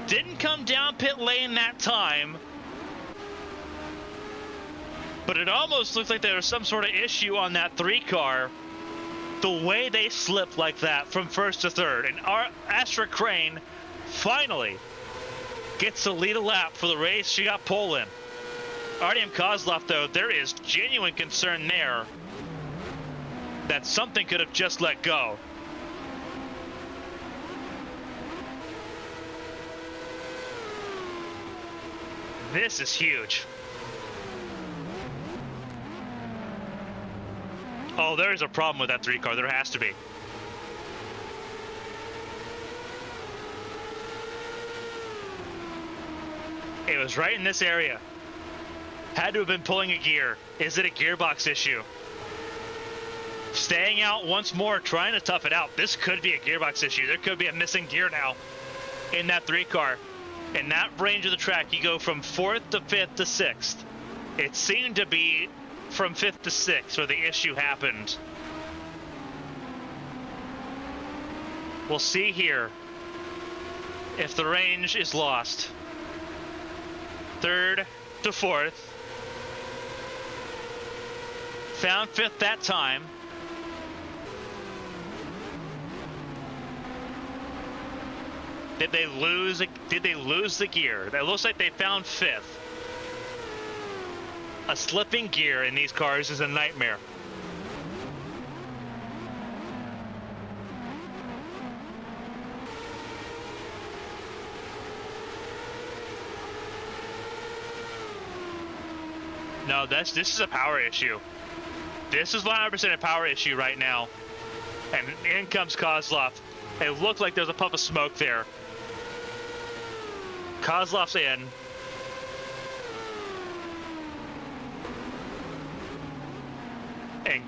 didn't come down pit lane that time, but it almost looked like there was some sort of issue on that 3 car. The way they slipped like that from 1st to 3rd, and Astrid Crane finally gets to lead a lap for the race. She got pole in. Artyom Kozlov, though, there is genuine concern there that something could have just let go. This is huge. Oh, there's a problem with that 3 car. There has to be. It was right in this area. Had to have been pulling a gear. Is it a gearbox issue? Staying out once more, trying to tough it out. This could be a gearbox issue. There could be a missing gear now in that 3 car. In that range of the track, you go from 4th to 5th to 6th. It seemed to be from 5th to 6th where the issue happened. We'll see here if the range is lost. 3rd to 4th. Found 5th that time. Did they lose the gear? It looks like they found 5th. A slipping gear in these cars is a nightmare. No, this is a power issue. This is 100% a power issue right now. And in comes Kozlov. It looked like there's a puff of smoke there. Kozlov's in. And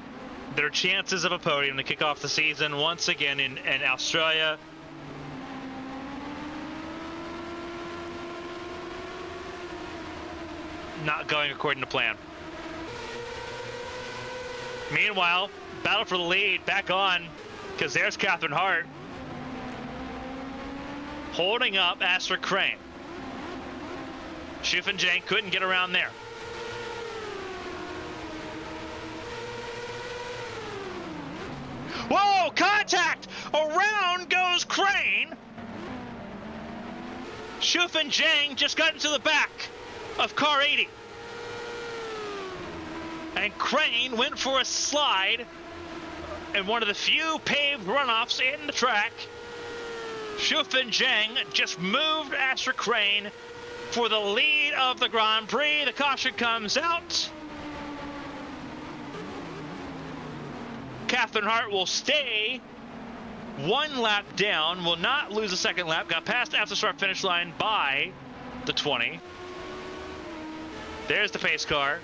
their chances of a podium to kick off the season once again in Australia. Not going according to plan. Meanwhile, battle for the lead back on, because there's Catherine Hart holding up Astrid Crane. Schuffenjang couldn't get around there. Whoa, contact! Around goes Crane. Schuffenjang just got into the back of car 80. And Crane went for a slide in one of the few paved runoffs in the track. Schuffenjang just moved Astrid Crane for the lead of the Grand Prix. The caution comes out. Catherine Hart will stay 1 lap down, will not lose a second lap. Got past after start finish line by the 20. There's the pace car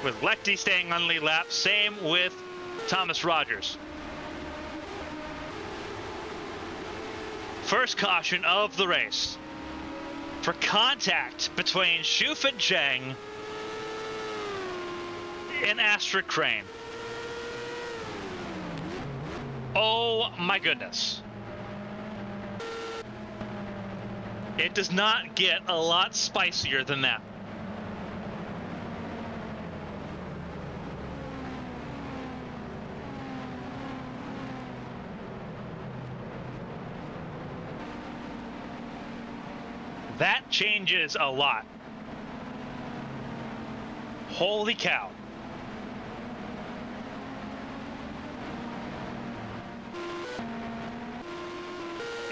with Lechty staying on lead lap. Same with Thomas Rogers. First caution of the race for contact between Schuffenjang and Astrid Crane. Oh my goodness. It does not get a lot spicier than that. That changes a lot. Holy cow.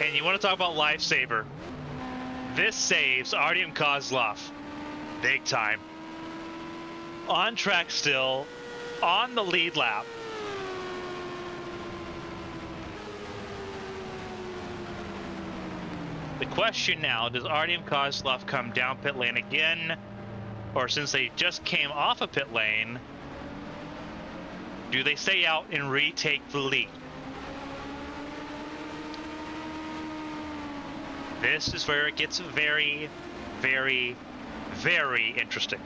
And you want to talk about lifesaver. This saves Artyom Kozlov big time. On track still, on the lead lap. The question now, does Artyom Kozlov come down pit lane again? Or since they just came off a pit lane, do they stay out and retake the lead? This is where it gets very, very, very interesting.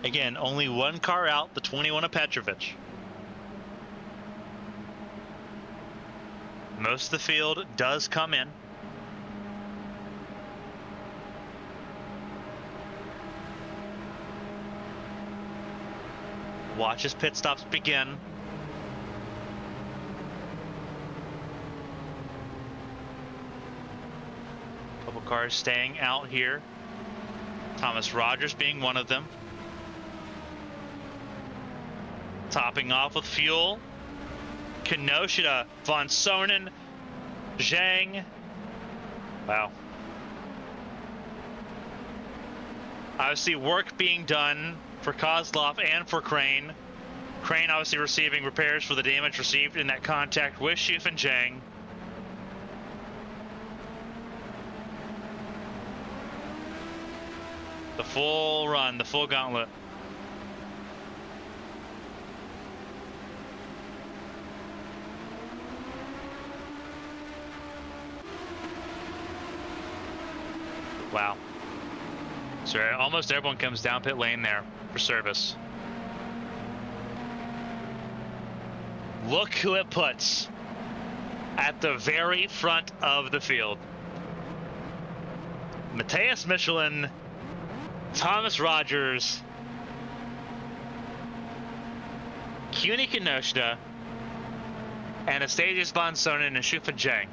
Again, only 1 car out, the 21 of Petrovic. Most of the field does come in. Watch as pit stops begin. Couple cars staying out here. Thomas Rogers being one of them. Topping off with fuel. Kinoshita, Von Sonen, Zhang. Wow. Obviously work being done for Kozlov and for Crane. Crane obviously receiving repairs for the damage received in that contact with Schuffenjang. The full run, the full gauntlet. Wow. So almost everyone comes down pit lane there for service. Look who it puts at the very front of the field. Matthias Michelin, Thomas Rogers, Cuny Kinoshita, Anastasius von Sonnen, and Shufa Zhang.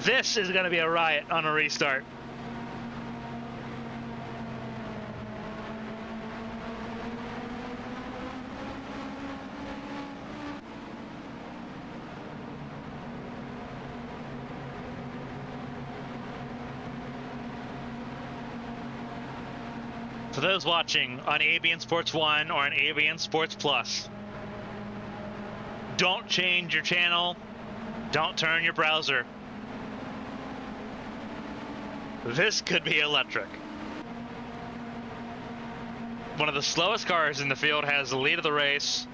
This is going to be a riot on a restart. For those watching on ABN Sports 1 or on ABN Sports Plus, don't change your channel, don't turn your browser. This could be electric. One of the slowest cars in the field has the lead of the race,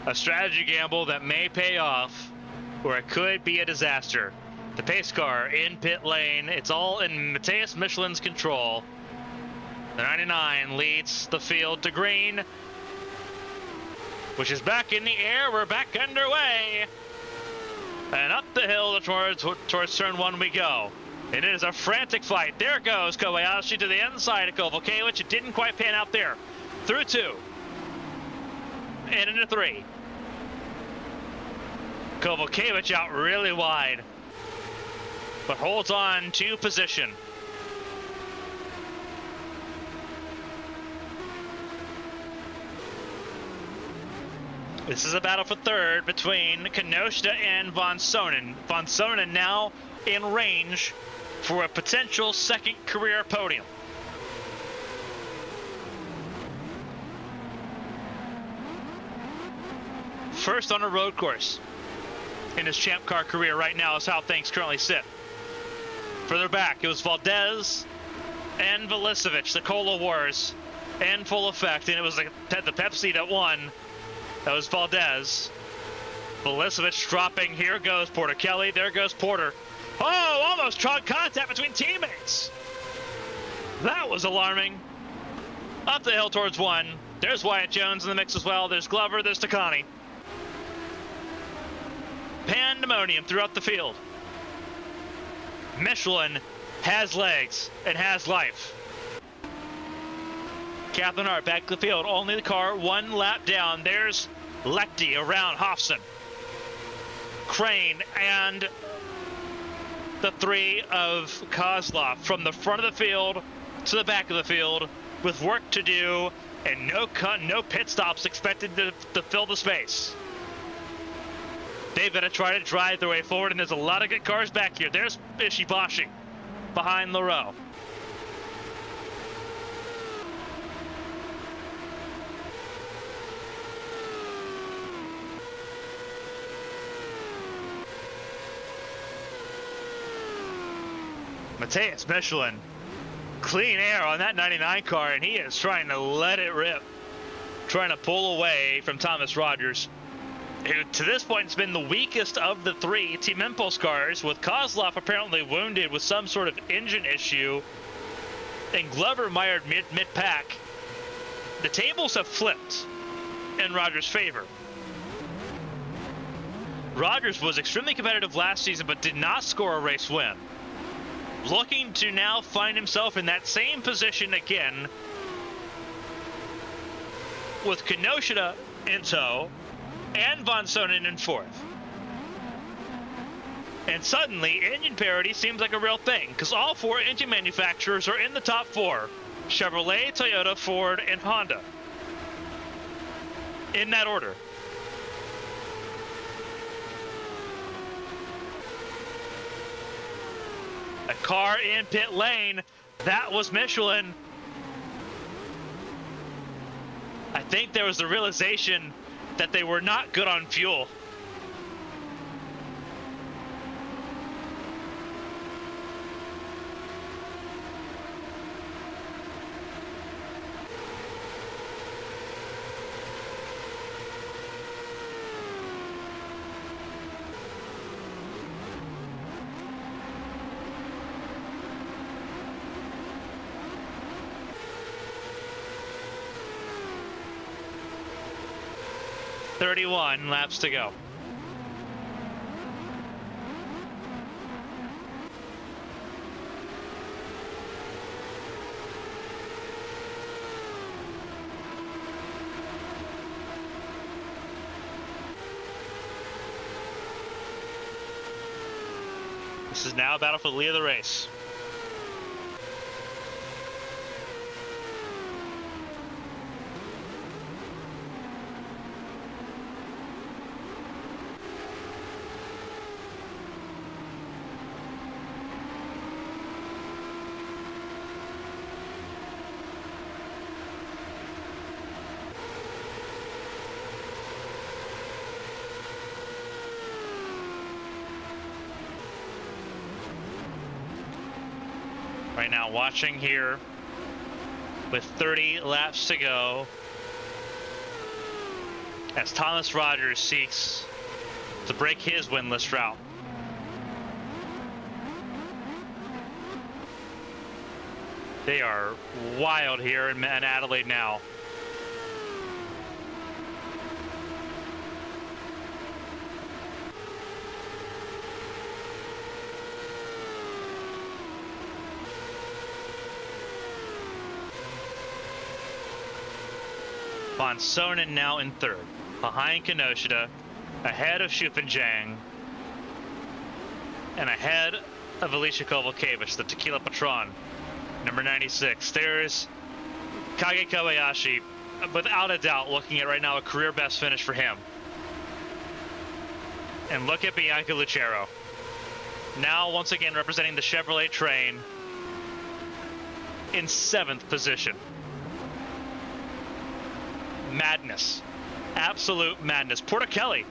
a strategy gamble that may pay off, or it could be a disaster. The pace car in pit lane, it's all in Matthias Michelin's control. The 99 leads the field to green, which is back in the air. We're back underway. And up the hill towards turn 1 we go. It is a frantic fight. There goes Kobayashi to the inside of Kovalkiewicz. It didn't quite pan out there. Through 2. And into 3. Kovalkiewicz out really wide, but holds on to position. This is a battle for third between Kinoshita and von Sonnen. Von Sonnen now in range for a potential second career podium. First on a road course in his champ car career right now is how things currently sit. Further back, it was Valdez and Velicevic, the Cola Wars in full effect, and it was the Pepsi that won. That was Valdez. Velicevic dropping. Here goes Porter Kelly. There goes Porter. Oh, almost strong contact between teammates. That was alarming. Up the hill towards 1. There's Wyatt Jones in the mix as well. There's Glover. There's Takani. Pandemonium throughout the field. Michelin has legs and has life. Catherine Hart back to the field. Only the car 1 lap down. There's Lechty around Hofson. Crane and the 3 of Kozlov from the front of the field to the back of the field with work to do and no pit stops expected to fill the space. They've got to try to drive their way forward, and there's a lot of good cars back here. There's Ishibashi behind Leroux. Matthias Michelin, clean air on that 99 car, and he is trying to let it rip, trying to pull away from Thomas Rogers, who to this point has been the weakest of the 3 Team Impulse cars, with Kozlov apparently wounded with some sort of engine issue, and Glover mired mid-pack. The tables have flipped in Rogers' favor. Rogers was extremely competitive last season, but did not score a race win. Looking to now find himself in that same position again, with Kinoshita in tow and von Sonnen in 4th. And suddenly, engine parity seems like a real thing, because all 4 engine manufacturers are in the top 4. Chevrolet, Toyota, Ford, and Honda. In that order. A car in pit lane. That was Michelin. I think there was the realization that they were not good on fuel. 31 laps to go. This is now a battle for the lead of the race. Right now, watching here with 30 laps to go as Thomas Rogers seeks to break his winless drought. They are wild here in Adelaide now. Von Sonnen now in third, behind Kinoshita, ahead of Schupenjang, and ahead of Alicia Kovalkiewicz, the Tequila Patron, number 96. There's Kage Kobayashi, without a doubt, looking at right now a career best finish for him. And look at Bianca Lucero, now once again representing the Chevrolet train in 7th position. Madness. Absolute madness. Porter Kelly's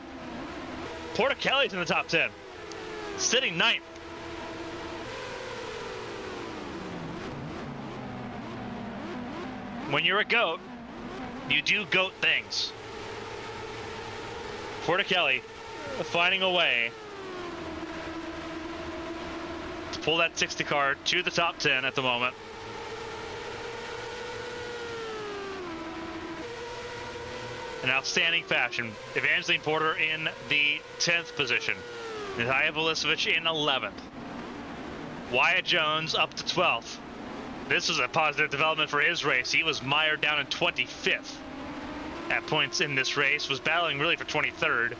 in the top 10. Sitting 9th. When you're a GOAT, you do GOAT things. Porter Kelly finding a way to pull that 60 car to the top 10 at the moment. An outstanding fashion. Evangeline Porter in the 10th position. Natalia Vulicevic in 11th. Wyatt Jones up to 12th. This was a positive development for his race. He was mired down in 25th at points in this race. Was battling really for 23rd.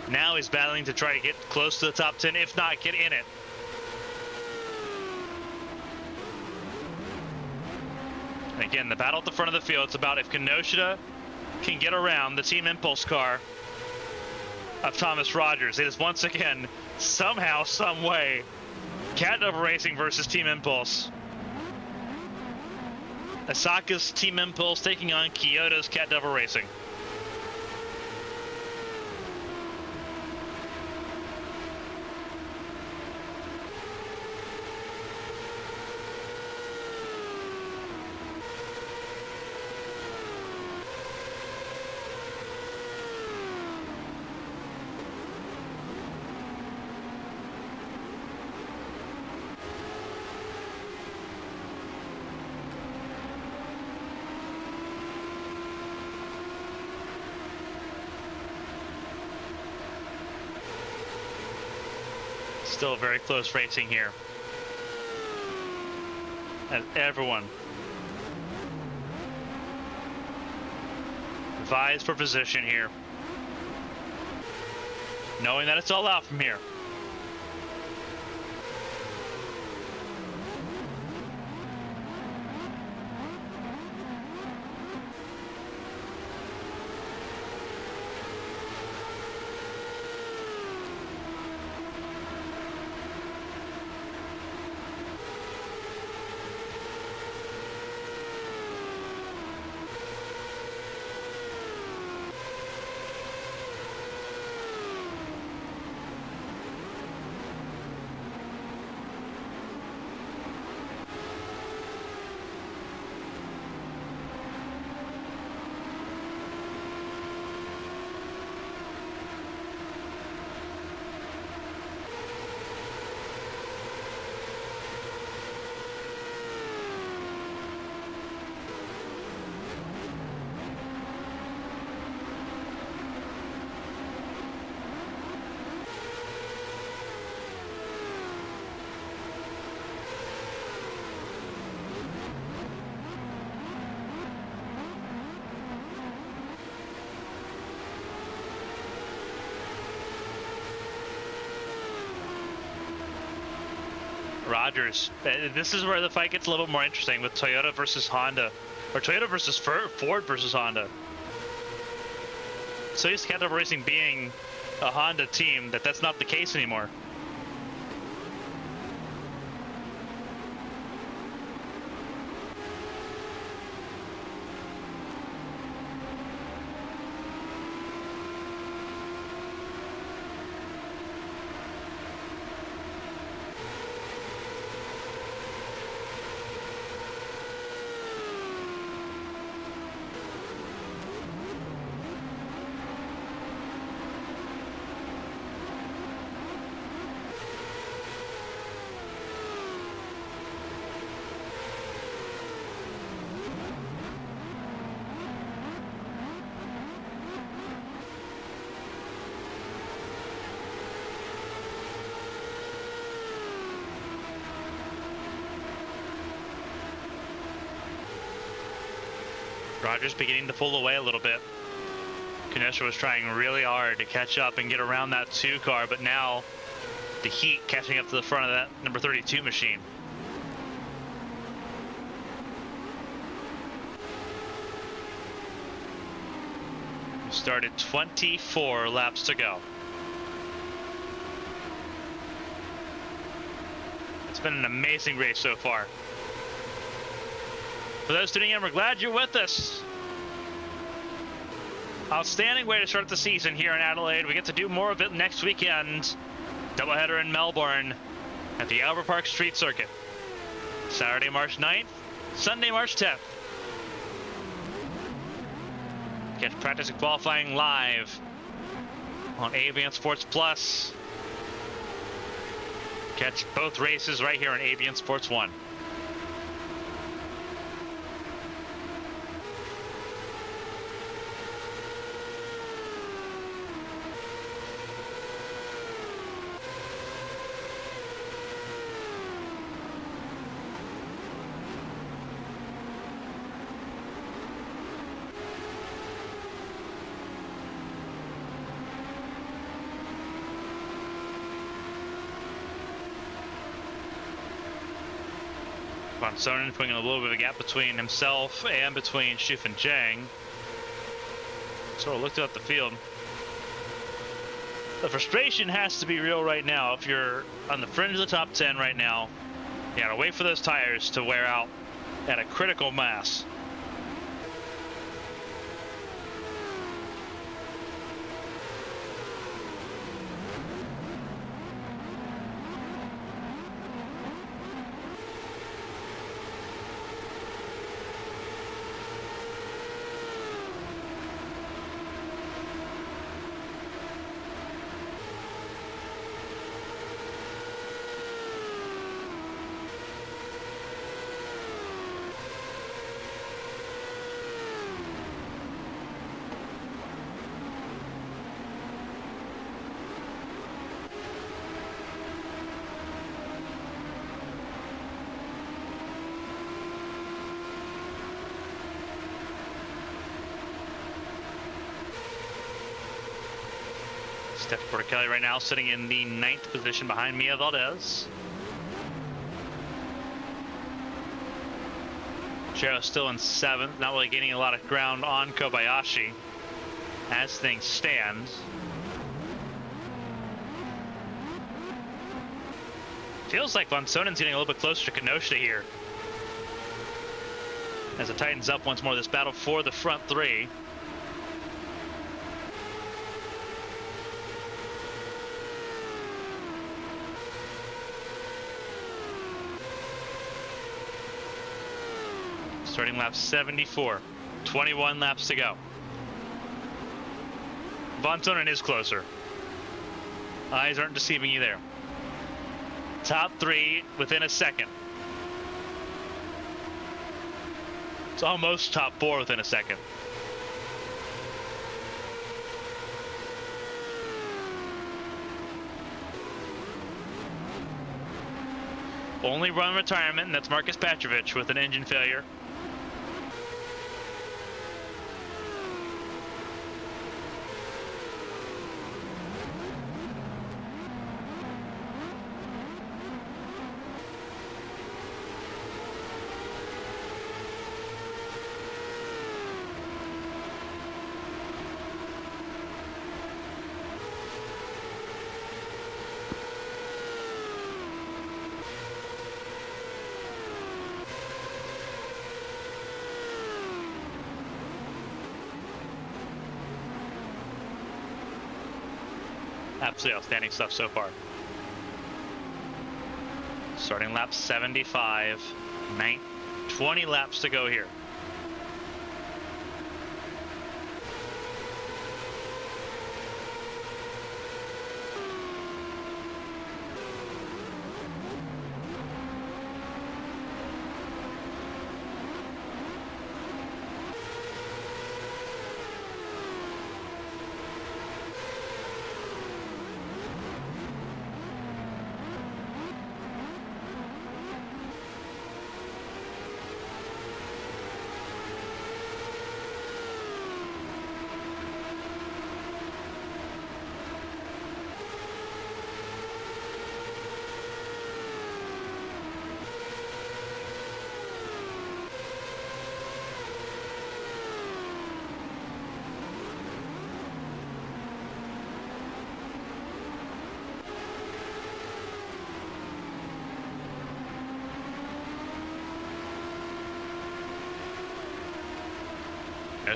Now he's battling to try to get close to the top 10, if not get in it. And again, the battle at the front of the field, it's about if Kinoshita can get around the Team Impulse car of Thomas Rogers. It is once again, somehow, some way, Cat Nova Racing versus Team Impulse. Asaka's Team Impulse taking on Kyoto's Cat Nova Racing. Still very close racing here, as everyone vies for position here, knowing that it's all out from here. Rogers. This is where the fight gets a little more interesting with Toyota versus Honda, or Toyota versus Ford versus Honda. So used to Caterpillar Racing being a Honda team that's not the case anymore. Rogers beginning to pull away a little bit. Kenosha was trying really hard to catch up and get around that 2 car, but now the heat catching up to the front of that number 32 machine. We started 24 laps to go. It's been an amazing race so far. For those tuning in, we're glad you're with us. Outstanding way to start the season here in Adelaide. We get to do more of it next weekend. Doubleheader in Melbourne at the Albert Park Street Circuit. Saturday, March 9th, Sunday, March 10th. Catch practice and qualifying live on ABN Sports Plus. Catch both races right here on ABN Sports 1. Von Sonnen putting a little bit of a gap between himself and between Schiff and Zhang. So I looked at the field. The frustration has to be real right now. If you're on the fringe of the top 10 right now, you gotta wait for those tires to wear out at a critical mass. Steph Porticelli right now sitting in the 9th position behind Mia Valdez. Chero's still in 7th, not really gaining a lot of ground on Kobayashi as things stand. Feels like Von Sonnen's getting a little bit closer to Kenosha here as it tightens up once more, this battle for the front 3. Starting lap 74, 21 laps to go. Von Sonnen is closer. Eyes aren't deceiving you there. Top 3 within a second. It's almost top 4 within a second. Only run retirement, and that's Marcus Petrovich with an engine failure. Absolutely outstanding stuff so far. Starting lap 75, 20 laps to go here.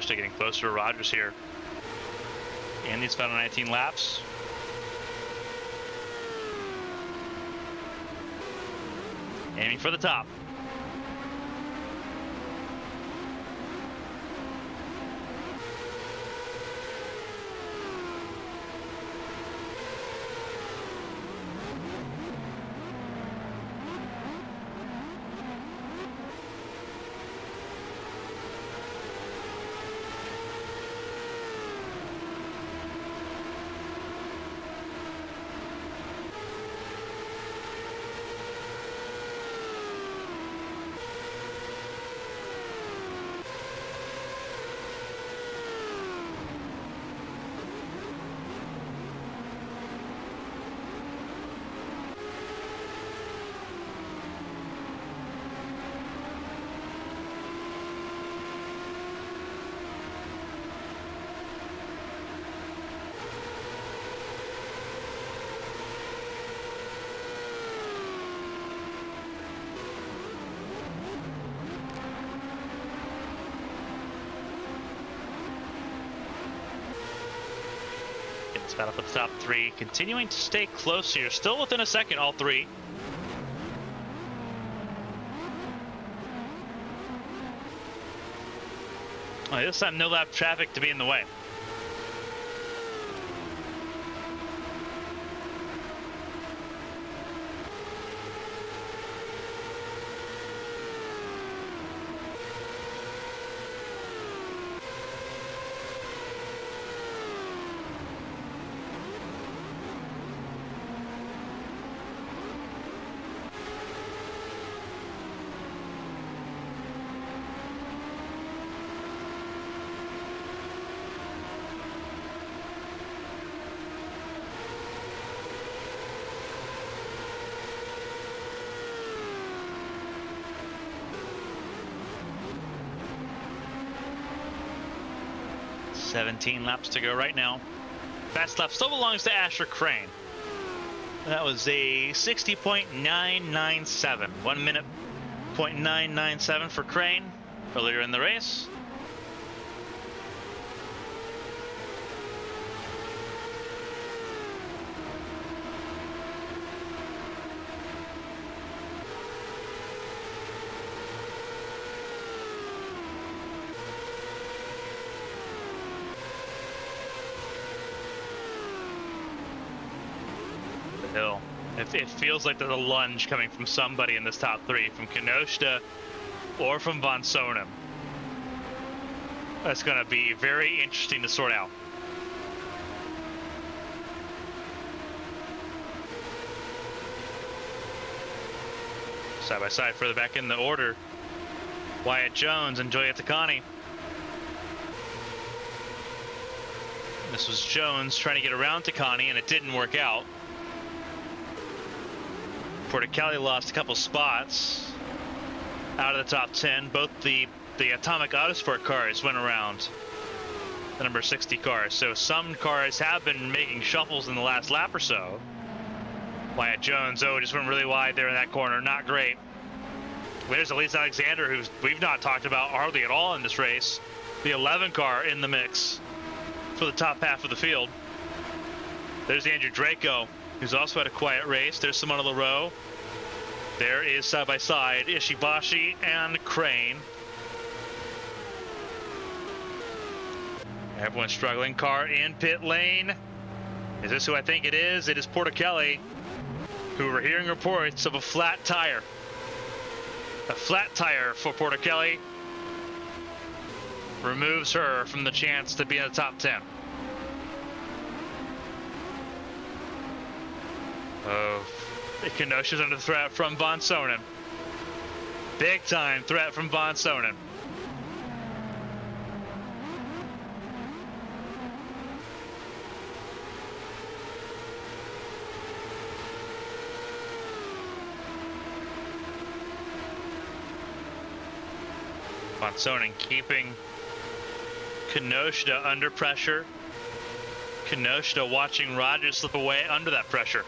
Still getting closer to Rogers here in these final 19 laps. Aiming for the top. Spat up at the top three, continuing to stay close here, still within a second, all three. This time, no lap traffic to be in the way. $17 laps to go right now. Fast lap still belongs to Asher Crane. That was a 60.997. 1 minute .997 for Crane earlier in the race. Hill. It feels like there's a lunge coming from somebody in this top three, from Kenosha or from Von Sonem. That's going to be very interesting to sort out. Side by side further back in the order, Wyatt Jones and Joya Takani. This was Jones trying to get around Takani, and it didn't work out. Porticali lost a couple spots out of the top 10. Both the Atomic Autosport cars went around the number 60 cars. So some cars have been making shuffles in the last lap or so. Wyatt Jones, just went really wide there in that corner. Not great. There's Elise Alexander, who we've not talked about hardly at all in this race. The 11 car in the mix for the top half of the field. There's Andrew Draco, who's also had a quiet race. There's Simona Leroux. There is side by side Ishibashi and Crane. Everyone's struggling. Car in pit lane. Is this who I think it is? It is Porticelli, who we're hearing reports of a flat tire. A flat tire for Porticelli removes her from the chance to be in the top 10. Oh, Kenosha's under threat from Von Sonnen. Big time threat from Von Sonnen. Von Sonnen keeping Kenosha under pressure. Kenosha watching Rogers slip away under that pressure.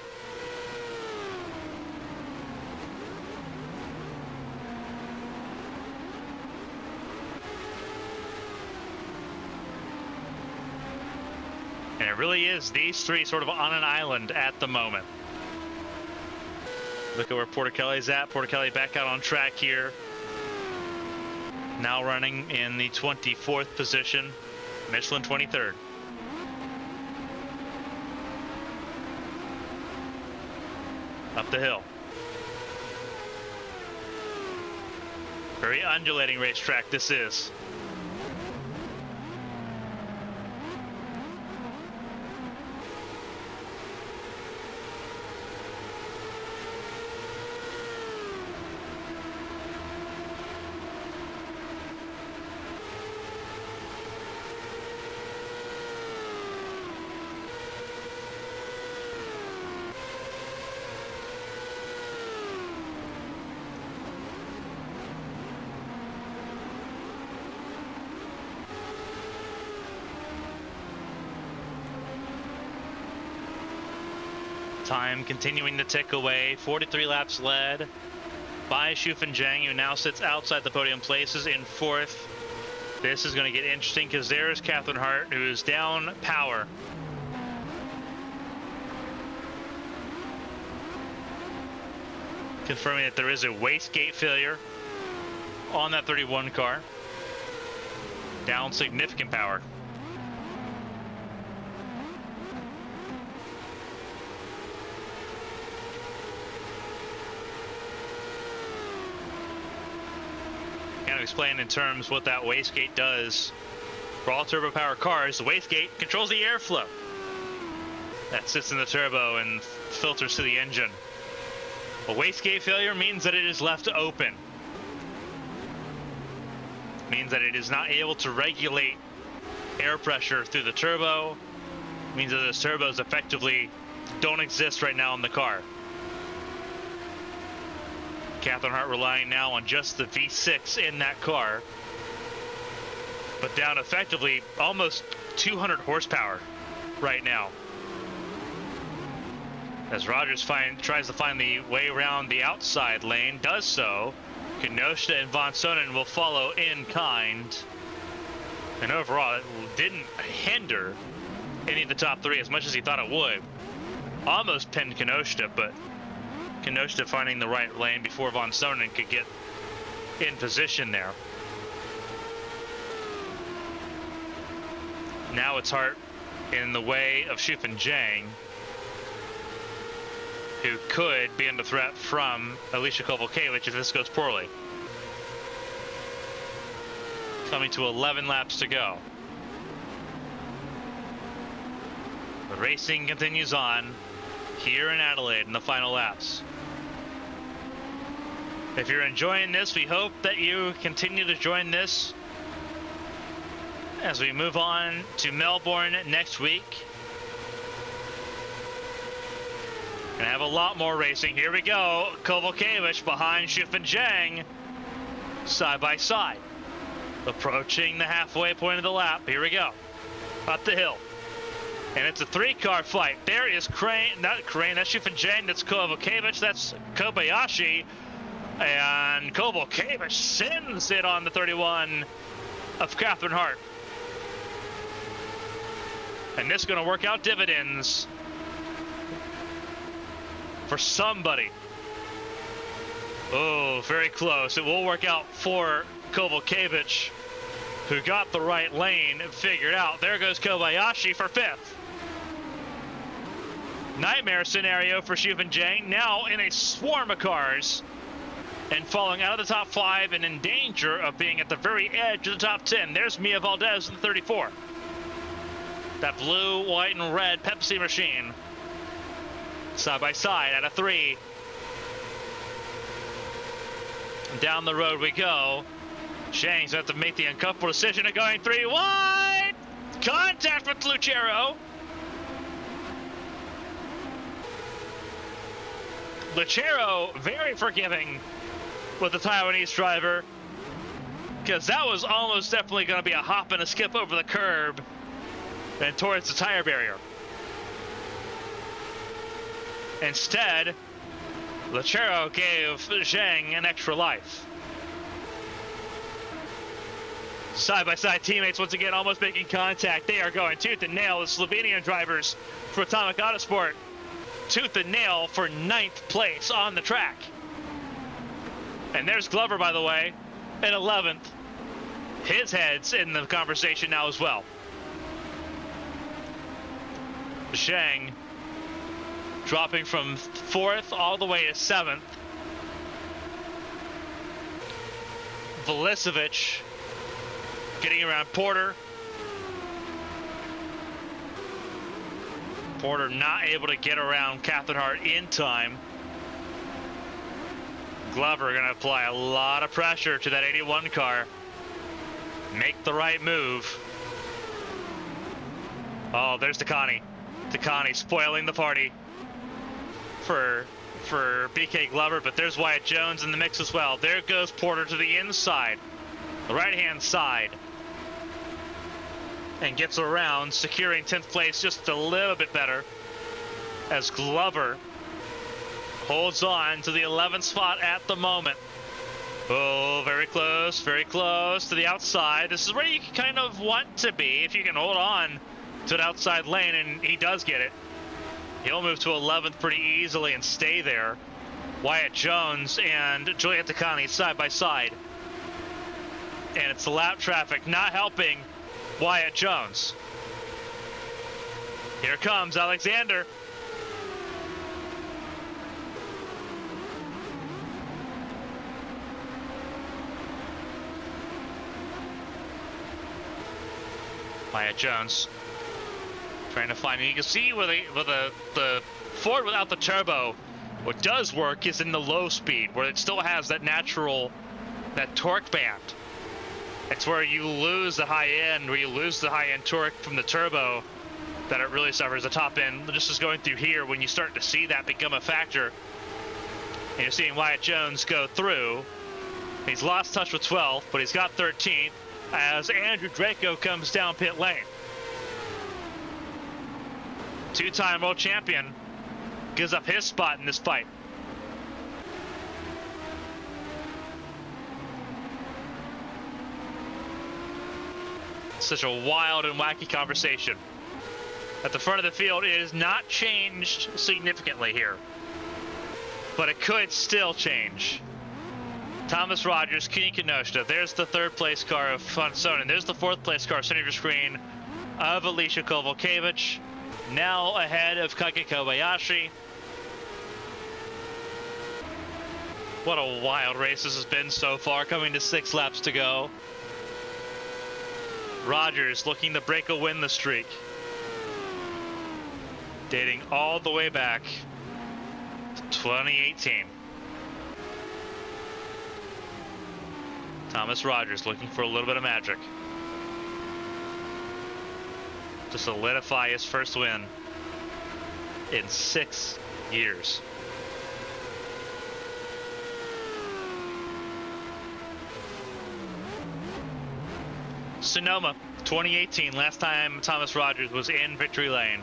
And it really is these three sort of on an island at the moment. Look at where Porticelli's at. Porticelli back out on track here. Now running in the 24th position. Michelin 23rd. Up the hill. Very undulating racetrack this is. Time continuing to tick away. 43 laps led by Shufeng Zhang, who now sits outside the podium places in 4th. This is going to get interesting because there's Catherine Hart, who is down power. Confirming that there is a wastegate failure on that 31 car. Down significant power. Kind of explain in terms what that wastegate does for all turbo power cars. The wastegate controls the airflow that sits in the turbo and filters to the engine. A wastegate failure means that it is left open. Means that it is not able to regulate air pressure through the turbo. Means that those turbos effectively don't exist right now in the car. Catherine Hart relying now on just the V6 in that car, but down effectively almost 200 horsepower right now. As Rogers tries to find the way around the outside lane, does so. Kenosha and Von Sonnen will follow in kind. And overall, it didn't hinder any of the top three as much as he thought it would. Almost pinned Kenosha, but Kenosha finding the right lane before Von Sonnen could get in position there. Now it's Hart in the way of Shufeng Zhang, who could be under threat from Alicia Kovalkiewicz if this goes poorly. Coming to 11 laps to go. The racing continues on here in Adelaide in the final laps. If you're enjoying this, we hope that you continue to join this as we move on to Melbourne next week. And have a lot more racing. Here we go. Kovalkiewicz behind Shufeng Zhang, side by side. Approaching the halfway point of the lap. Here we go. Up the hill. And it's a three-car fight. There is Crane, not Crane, that's Shufeng Zhang, that's Kovalkiewicz, that's Kobayashi. And Kovalkiewicz sends it on the 31 of Catherine Hart. And this is going to work out dividends for somebody. Oh, very close. It will work out for Kovalkiewicz, who got the right lane and figured out. There goes Kobayashi for 5th. Nightmare scenario for Zhang, now in a swarm of cars and falling out of the top 5 and in danger of being at the very edge of the top 10. There's Mia Valdez in the 34. That blue, white, and red Pepsi machine. Side by side at a 3. Down the road we go. Zhang's going to have to make the uncomfortable decision of going 3 wide. Contact with Lucero. Lucero very forgiving with the Taiwanese driver, because that was almost definitely going to be a hop and a skip over the curb and towards the tire barrier. Instead, Lucero gave Zhang an extra life. Side-by-side teammates once again almost making contact. They are going tooth and nail. The Slovenian drivers for Atomic Autosport. Tooth and nail for 9th place on the track. And there's Glover, by the way, at 11th. His head's in the conversation now as well. Zhang dropping from 4th all the way to 7th. Velicevic getting around Porter. Porter not able to get around Catherine Hart in time. Glover going to apply a lot of pressure to that 81 car. Make the right move. Oh, there's Takani. Takani spoiling the party for BK Glover, but there's Wyatt Jones in the mix as well. There goes Porter to the inside, the right-hand side, and gets around, securing 10th place just a little bit better as Glover holds on to the 11th spot at the moment. Oh, very close to the outside. This is where you kind of want to be if you can hold on to an outside lane, and he does get it. He'll move to 11th pretty easily and stay there. Wyatt Jones and Juliet Takani side by side. And it's the lap traffic not helping Wyatt Jones. Here comes Alexander. Wyatt Jones trying to find, and you can see with the Ford without the turbo, what does work is in the low speed, where it still has that natural, that torque band. It's where you lose the high end, where you lose the high end torque from the turbo, that it really suffers the top end. Just as going through here, when you start to see that become a factor, and you're seeing Wyatt Jones go through. He's lost touch with 12th, but he's got 13th as Andrew Draco comes down pit lane. Two-time world champion gives up his spot in this fight. Such a wild and wacky conversation. At the front of the field, it has not changed significantly here, but it could still change. Thomas Rogers, Kenny Kenoshita. There's the 3rd place car of Fonsonen. There's the 4th place car, center of your screen, of Alicia Kovalkiewicz. Now ahead of Kage Kobayashi. What a wild race this has been so far, coming to 6 laps to go. Rogers looking to break a win the streak. Dating all the way back to 2018. Thomas Rogers looking for a little bit of magic to solidify his first win in 6 years. Sonoma, 2018, last time Thomas Rogers was in victory lane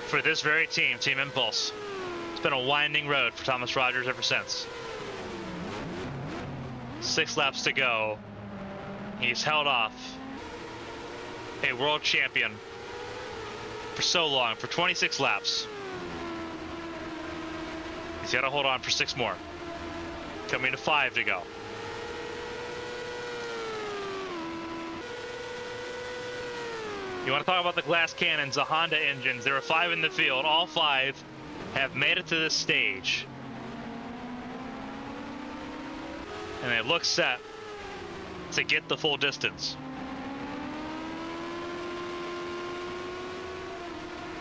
for this very team, Team Impulse. It's been a winding road for Thomas Rogers ever since. 6 laps to go. He's held off a world champion for so long, for 26 laps. He's got to hold on for 6 more. Coming to 5 to go. You want to talk about the glass cannons, the Honda engines. There were 5 in the field. All 5 have made it to this stage. And they look set to get the full distance.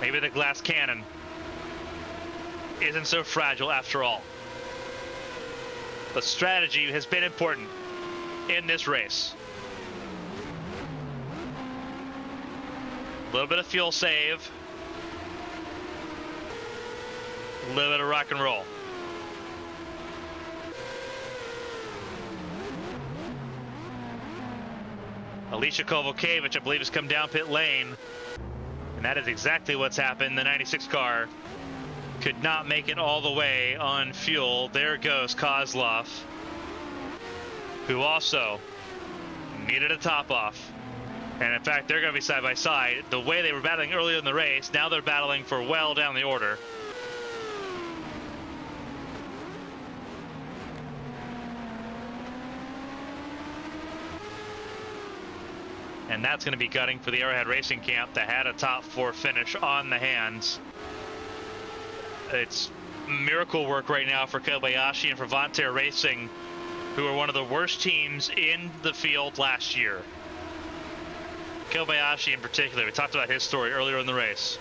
Maybe the glass cannon isn't so fragile after all. But strategy has been important in this race. A little bit of fuel save. A little bit of rock and roll. Alicia Kovalkiewicz, I believe, has come down pit lane. And that is exactly what's happened. The 96 car could not make it all the way on fuel. There goes Kozlov, who also needed a top off. And in fact, they're going to be side by side. The way they were battling earlier in the race, now they're battling for well down the order. And that's going to be gutting for the Arrowhead Racing Camp that had a top 4 finish on the hands. It's miracle work right now for Kobayashi and for Vontair Racing, who are one of the worst teams in the field last year. Kobayashi in particular, we talked about his story earlier in the race.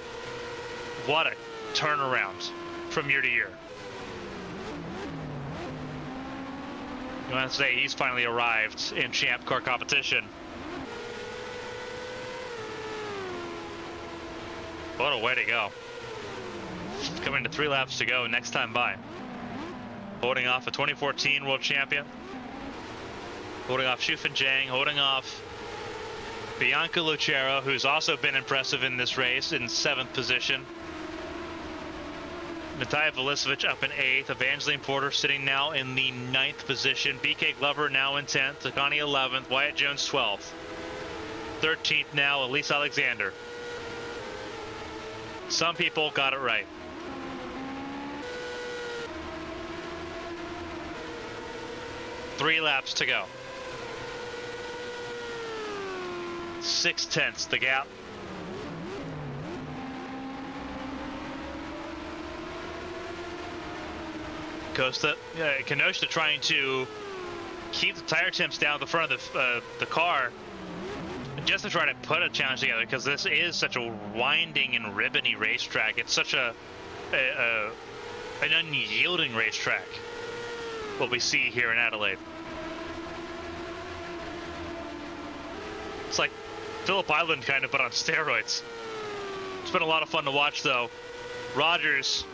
What a turnaround from year to year. You want to say he's finally arrived in Champ Car competition. What a way to go. Coming to 3 laps to go next time by. Holding off a 2014 world champion. Holding off Shufin Zhang, holding off Bianca Lucero, who's also been impressive in this race, in 7th position. Natalia Velicevic up in 8th. Evangeline Porter sitting now in the 9th position. BK Glover now in 10th. Takani 11th. Wyatt Jones 12th. 13th now, Elise Alexander. Some people got it right. Three laps to go. 0.6 the gap. Kenosha trying to keep the tire temps down at the front of the car, just to try to put a challenge together, because this is such a winding and ribbony racetrack. It's such an unyielding racetrack, what we see here in Adelaide. It's like Phillip Island kind of, but on steroids. It's been a lot of fun to watch, though. Rogers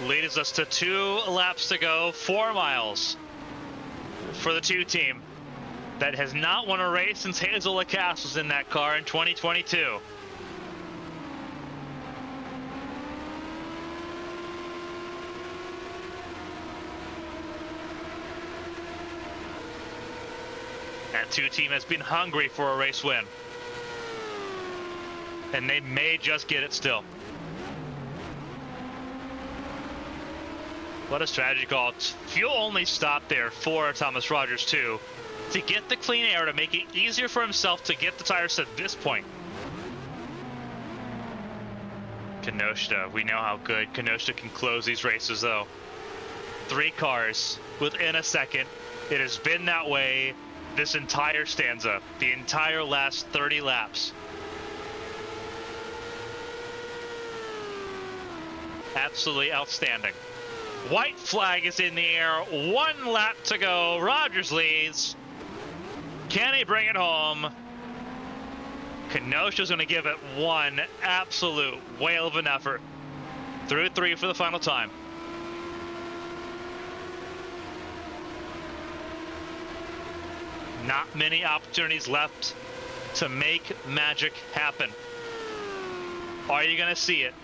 leads us to 2 laps to go, 4 miles for the 2 team that has not won a race since Hazel Lacasse was in that car in 2022. That 2 team has been hungry for a race win, and they may just get it still. What a strategy call. Fuel only stopped there for Thomas Rogers too, to get the clean air, to make it easier for himself to get the tires at this point. Kenosha, we know how good Kenosha can close these races though. 3 cars within a second. It has been that way this entire stanza, the entire last 30 laps. Absolutely outstanding. White flag is in the air, 1 lap to go. Rogers leads. Can he bring it home? Kenosha's going to give it one absolute whale of an effort. Through 3 for the final time. Not many opportunities left to make magic happen. Are you going to see it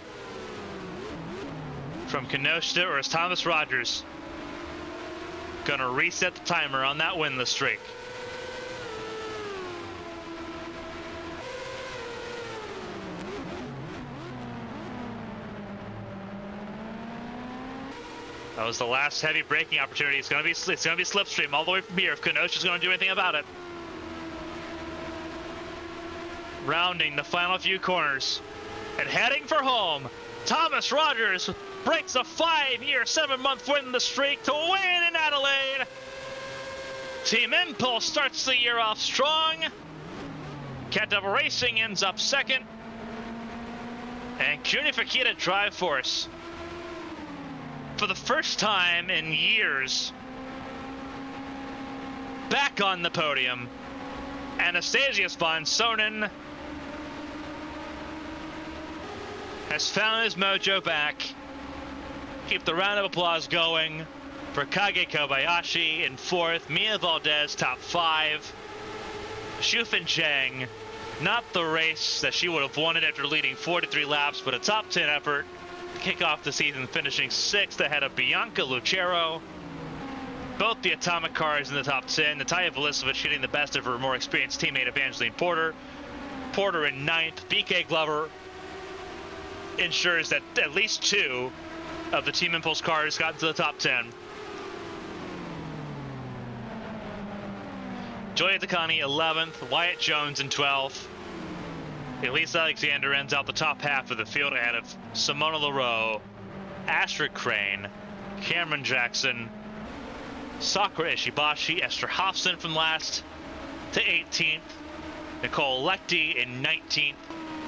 from Kenosha, or is Thomas Rogers going to reset the timer on that winless streak? That was the last heavy braking opportunity. It's gonna be slipstream all the way from here if Kenosha's gonna do anything about it. Rounding the final few corners and heading for home, Thomas Rogers breaks a 5-year, 7-month win streak to win in Adelaide. Team Impulse starts the year off strong. Cat Devil Racing ends up second. And CUNY Fakita Drive Force, for the first time in years, back on the podium. Anastasius von Sonnen has found his mojo back. Keep the round of applause going for Kage Kobayashi in 4th, Mia Valdez top 5, Shufin Chang, not the race that she would have wanted after leading 43 laps, but a top 10 effort to kick off the season, finishing 6th ahead of Bianca Lucero. Both the atomic cars in the top 10. Natalia Velisovich hitting the best of her more experienced teammate Evangeline Porter. Porter in 9th. BK Glover ensures that at least 2 of the Team Impulse cars got into the top 10. Joya Takani 11th, Wyatt Jones in 12th. Elise Alexander ends out the top half of the field ahead of Simona Leroux, Astrid Crane, Cameron Jackson, Sakura Ishibashi, Esther Hofson from last to 18th, Nicole Lectie in 19th,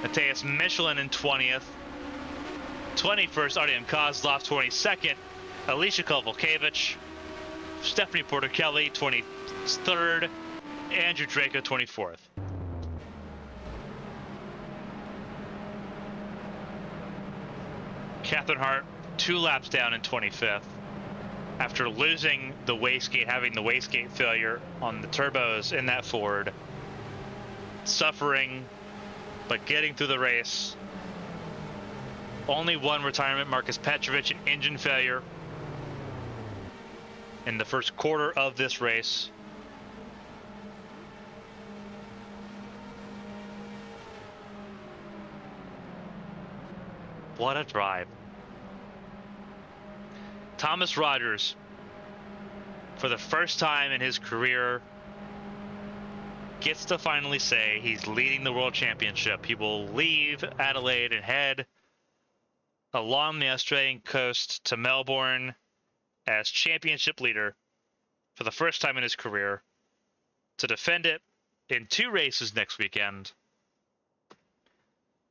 Matthias Michelin in 20th, 21st Artyom Kozlov, 22nd Alicia Kovalkiewicz, Stephanie Porter Kelly 23rd, Andrew Draco 24th. Catherine Hart 2 laps down in 25th after losing the wastegate, having the wastegate failure on the turbos in that Ford, suffering but getting through the race. Only one retirement, Marcus Petrovich, an engine failure in the first quarter of this race. What a drive. Thomas Rogers, for the first time in his career, gets to finally say he's leading the World Championship. He will leave Adelaide and head along the Australian coast to Melbourne as championship leader for the first time in his career, to defend it in 2 races next weekend.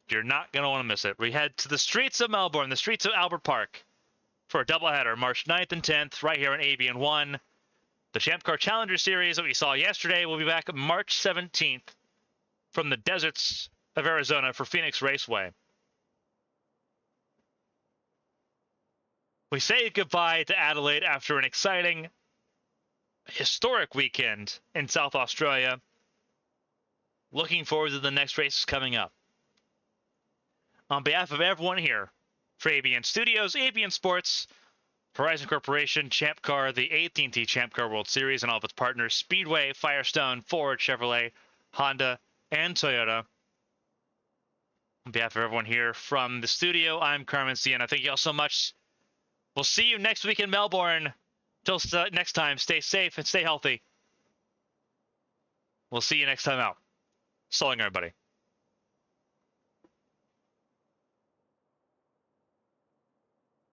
You're not going to want to miss it. We head to the streets of Melbourne, the streets of Albert Park, for a doubleheader, March 9th and 10th, right here on ABN 1. The Champ Car Challenger Series that we saw yesterday will be back March 17th from the deserts of Arizona for Phoenix Raceway. We say goodbye to Adelaide after an exciting, historic weekend in South Australia. Looking forward to the next races coming up. On behalf of everyone here for ABN Studios, ABN Sports, Horizon Corporation, Champ Car, the AT&T Champ Car World Series, and all of its partners, Speedway, Firestone, Ford, Chevrolet, Honda, and Toyota. On behalf of everyone here from the studio, I'm Carmen, Sienna. Thank you all so much. We'll see you next week in Melbourne. Till next time, stay safe and stay healthy. We'll see you next time out. So long, everybody.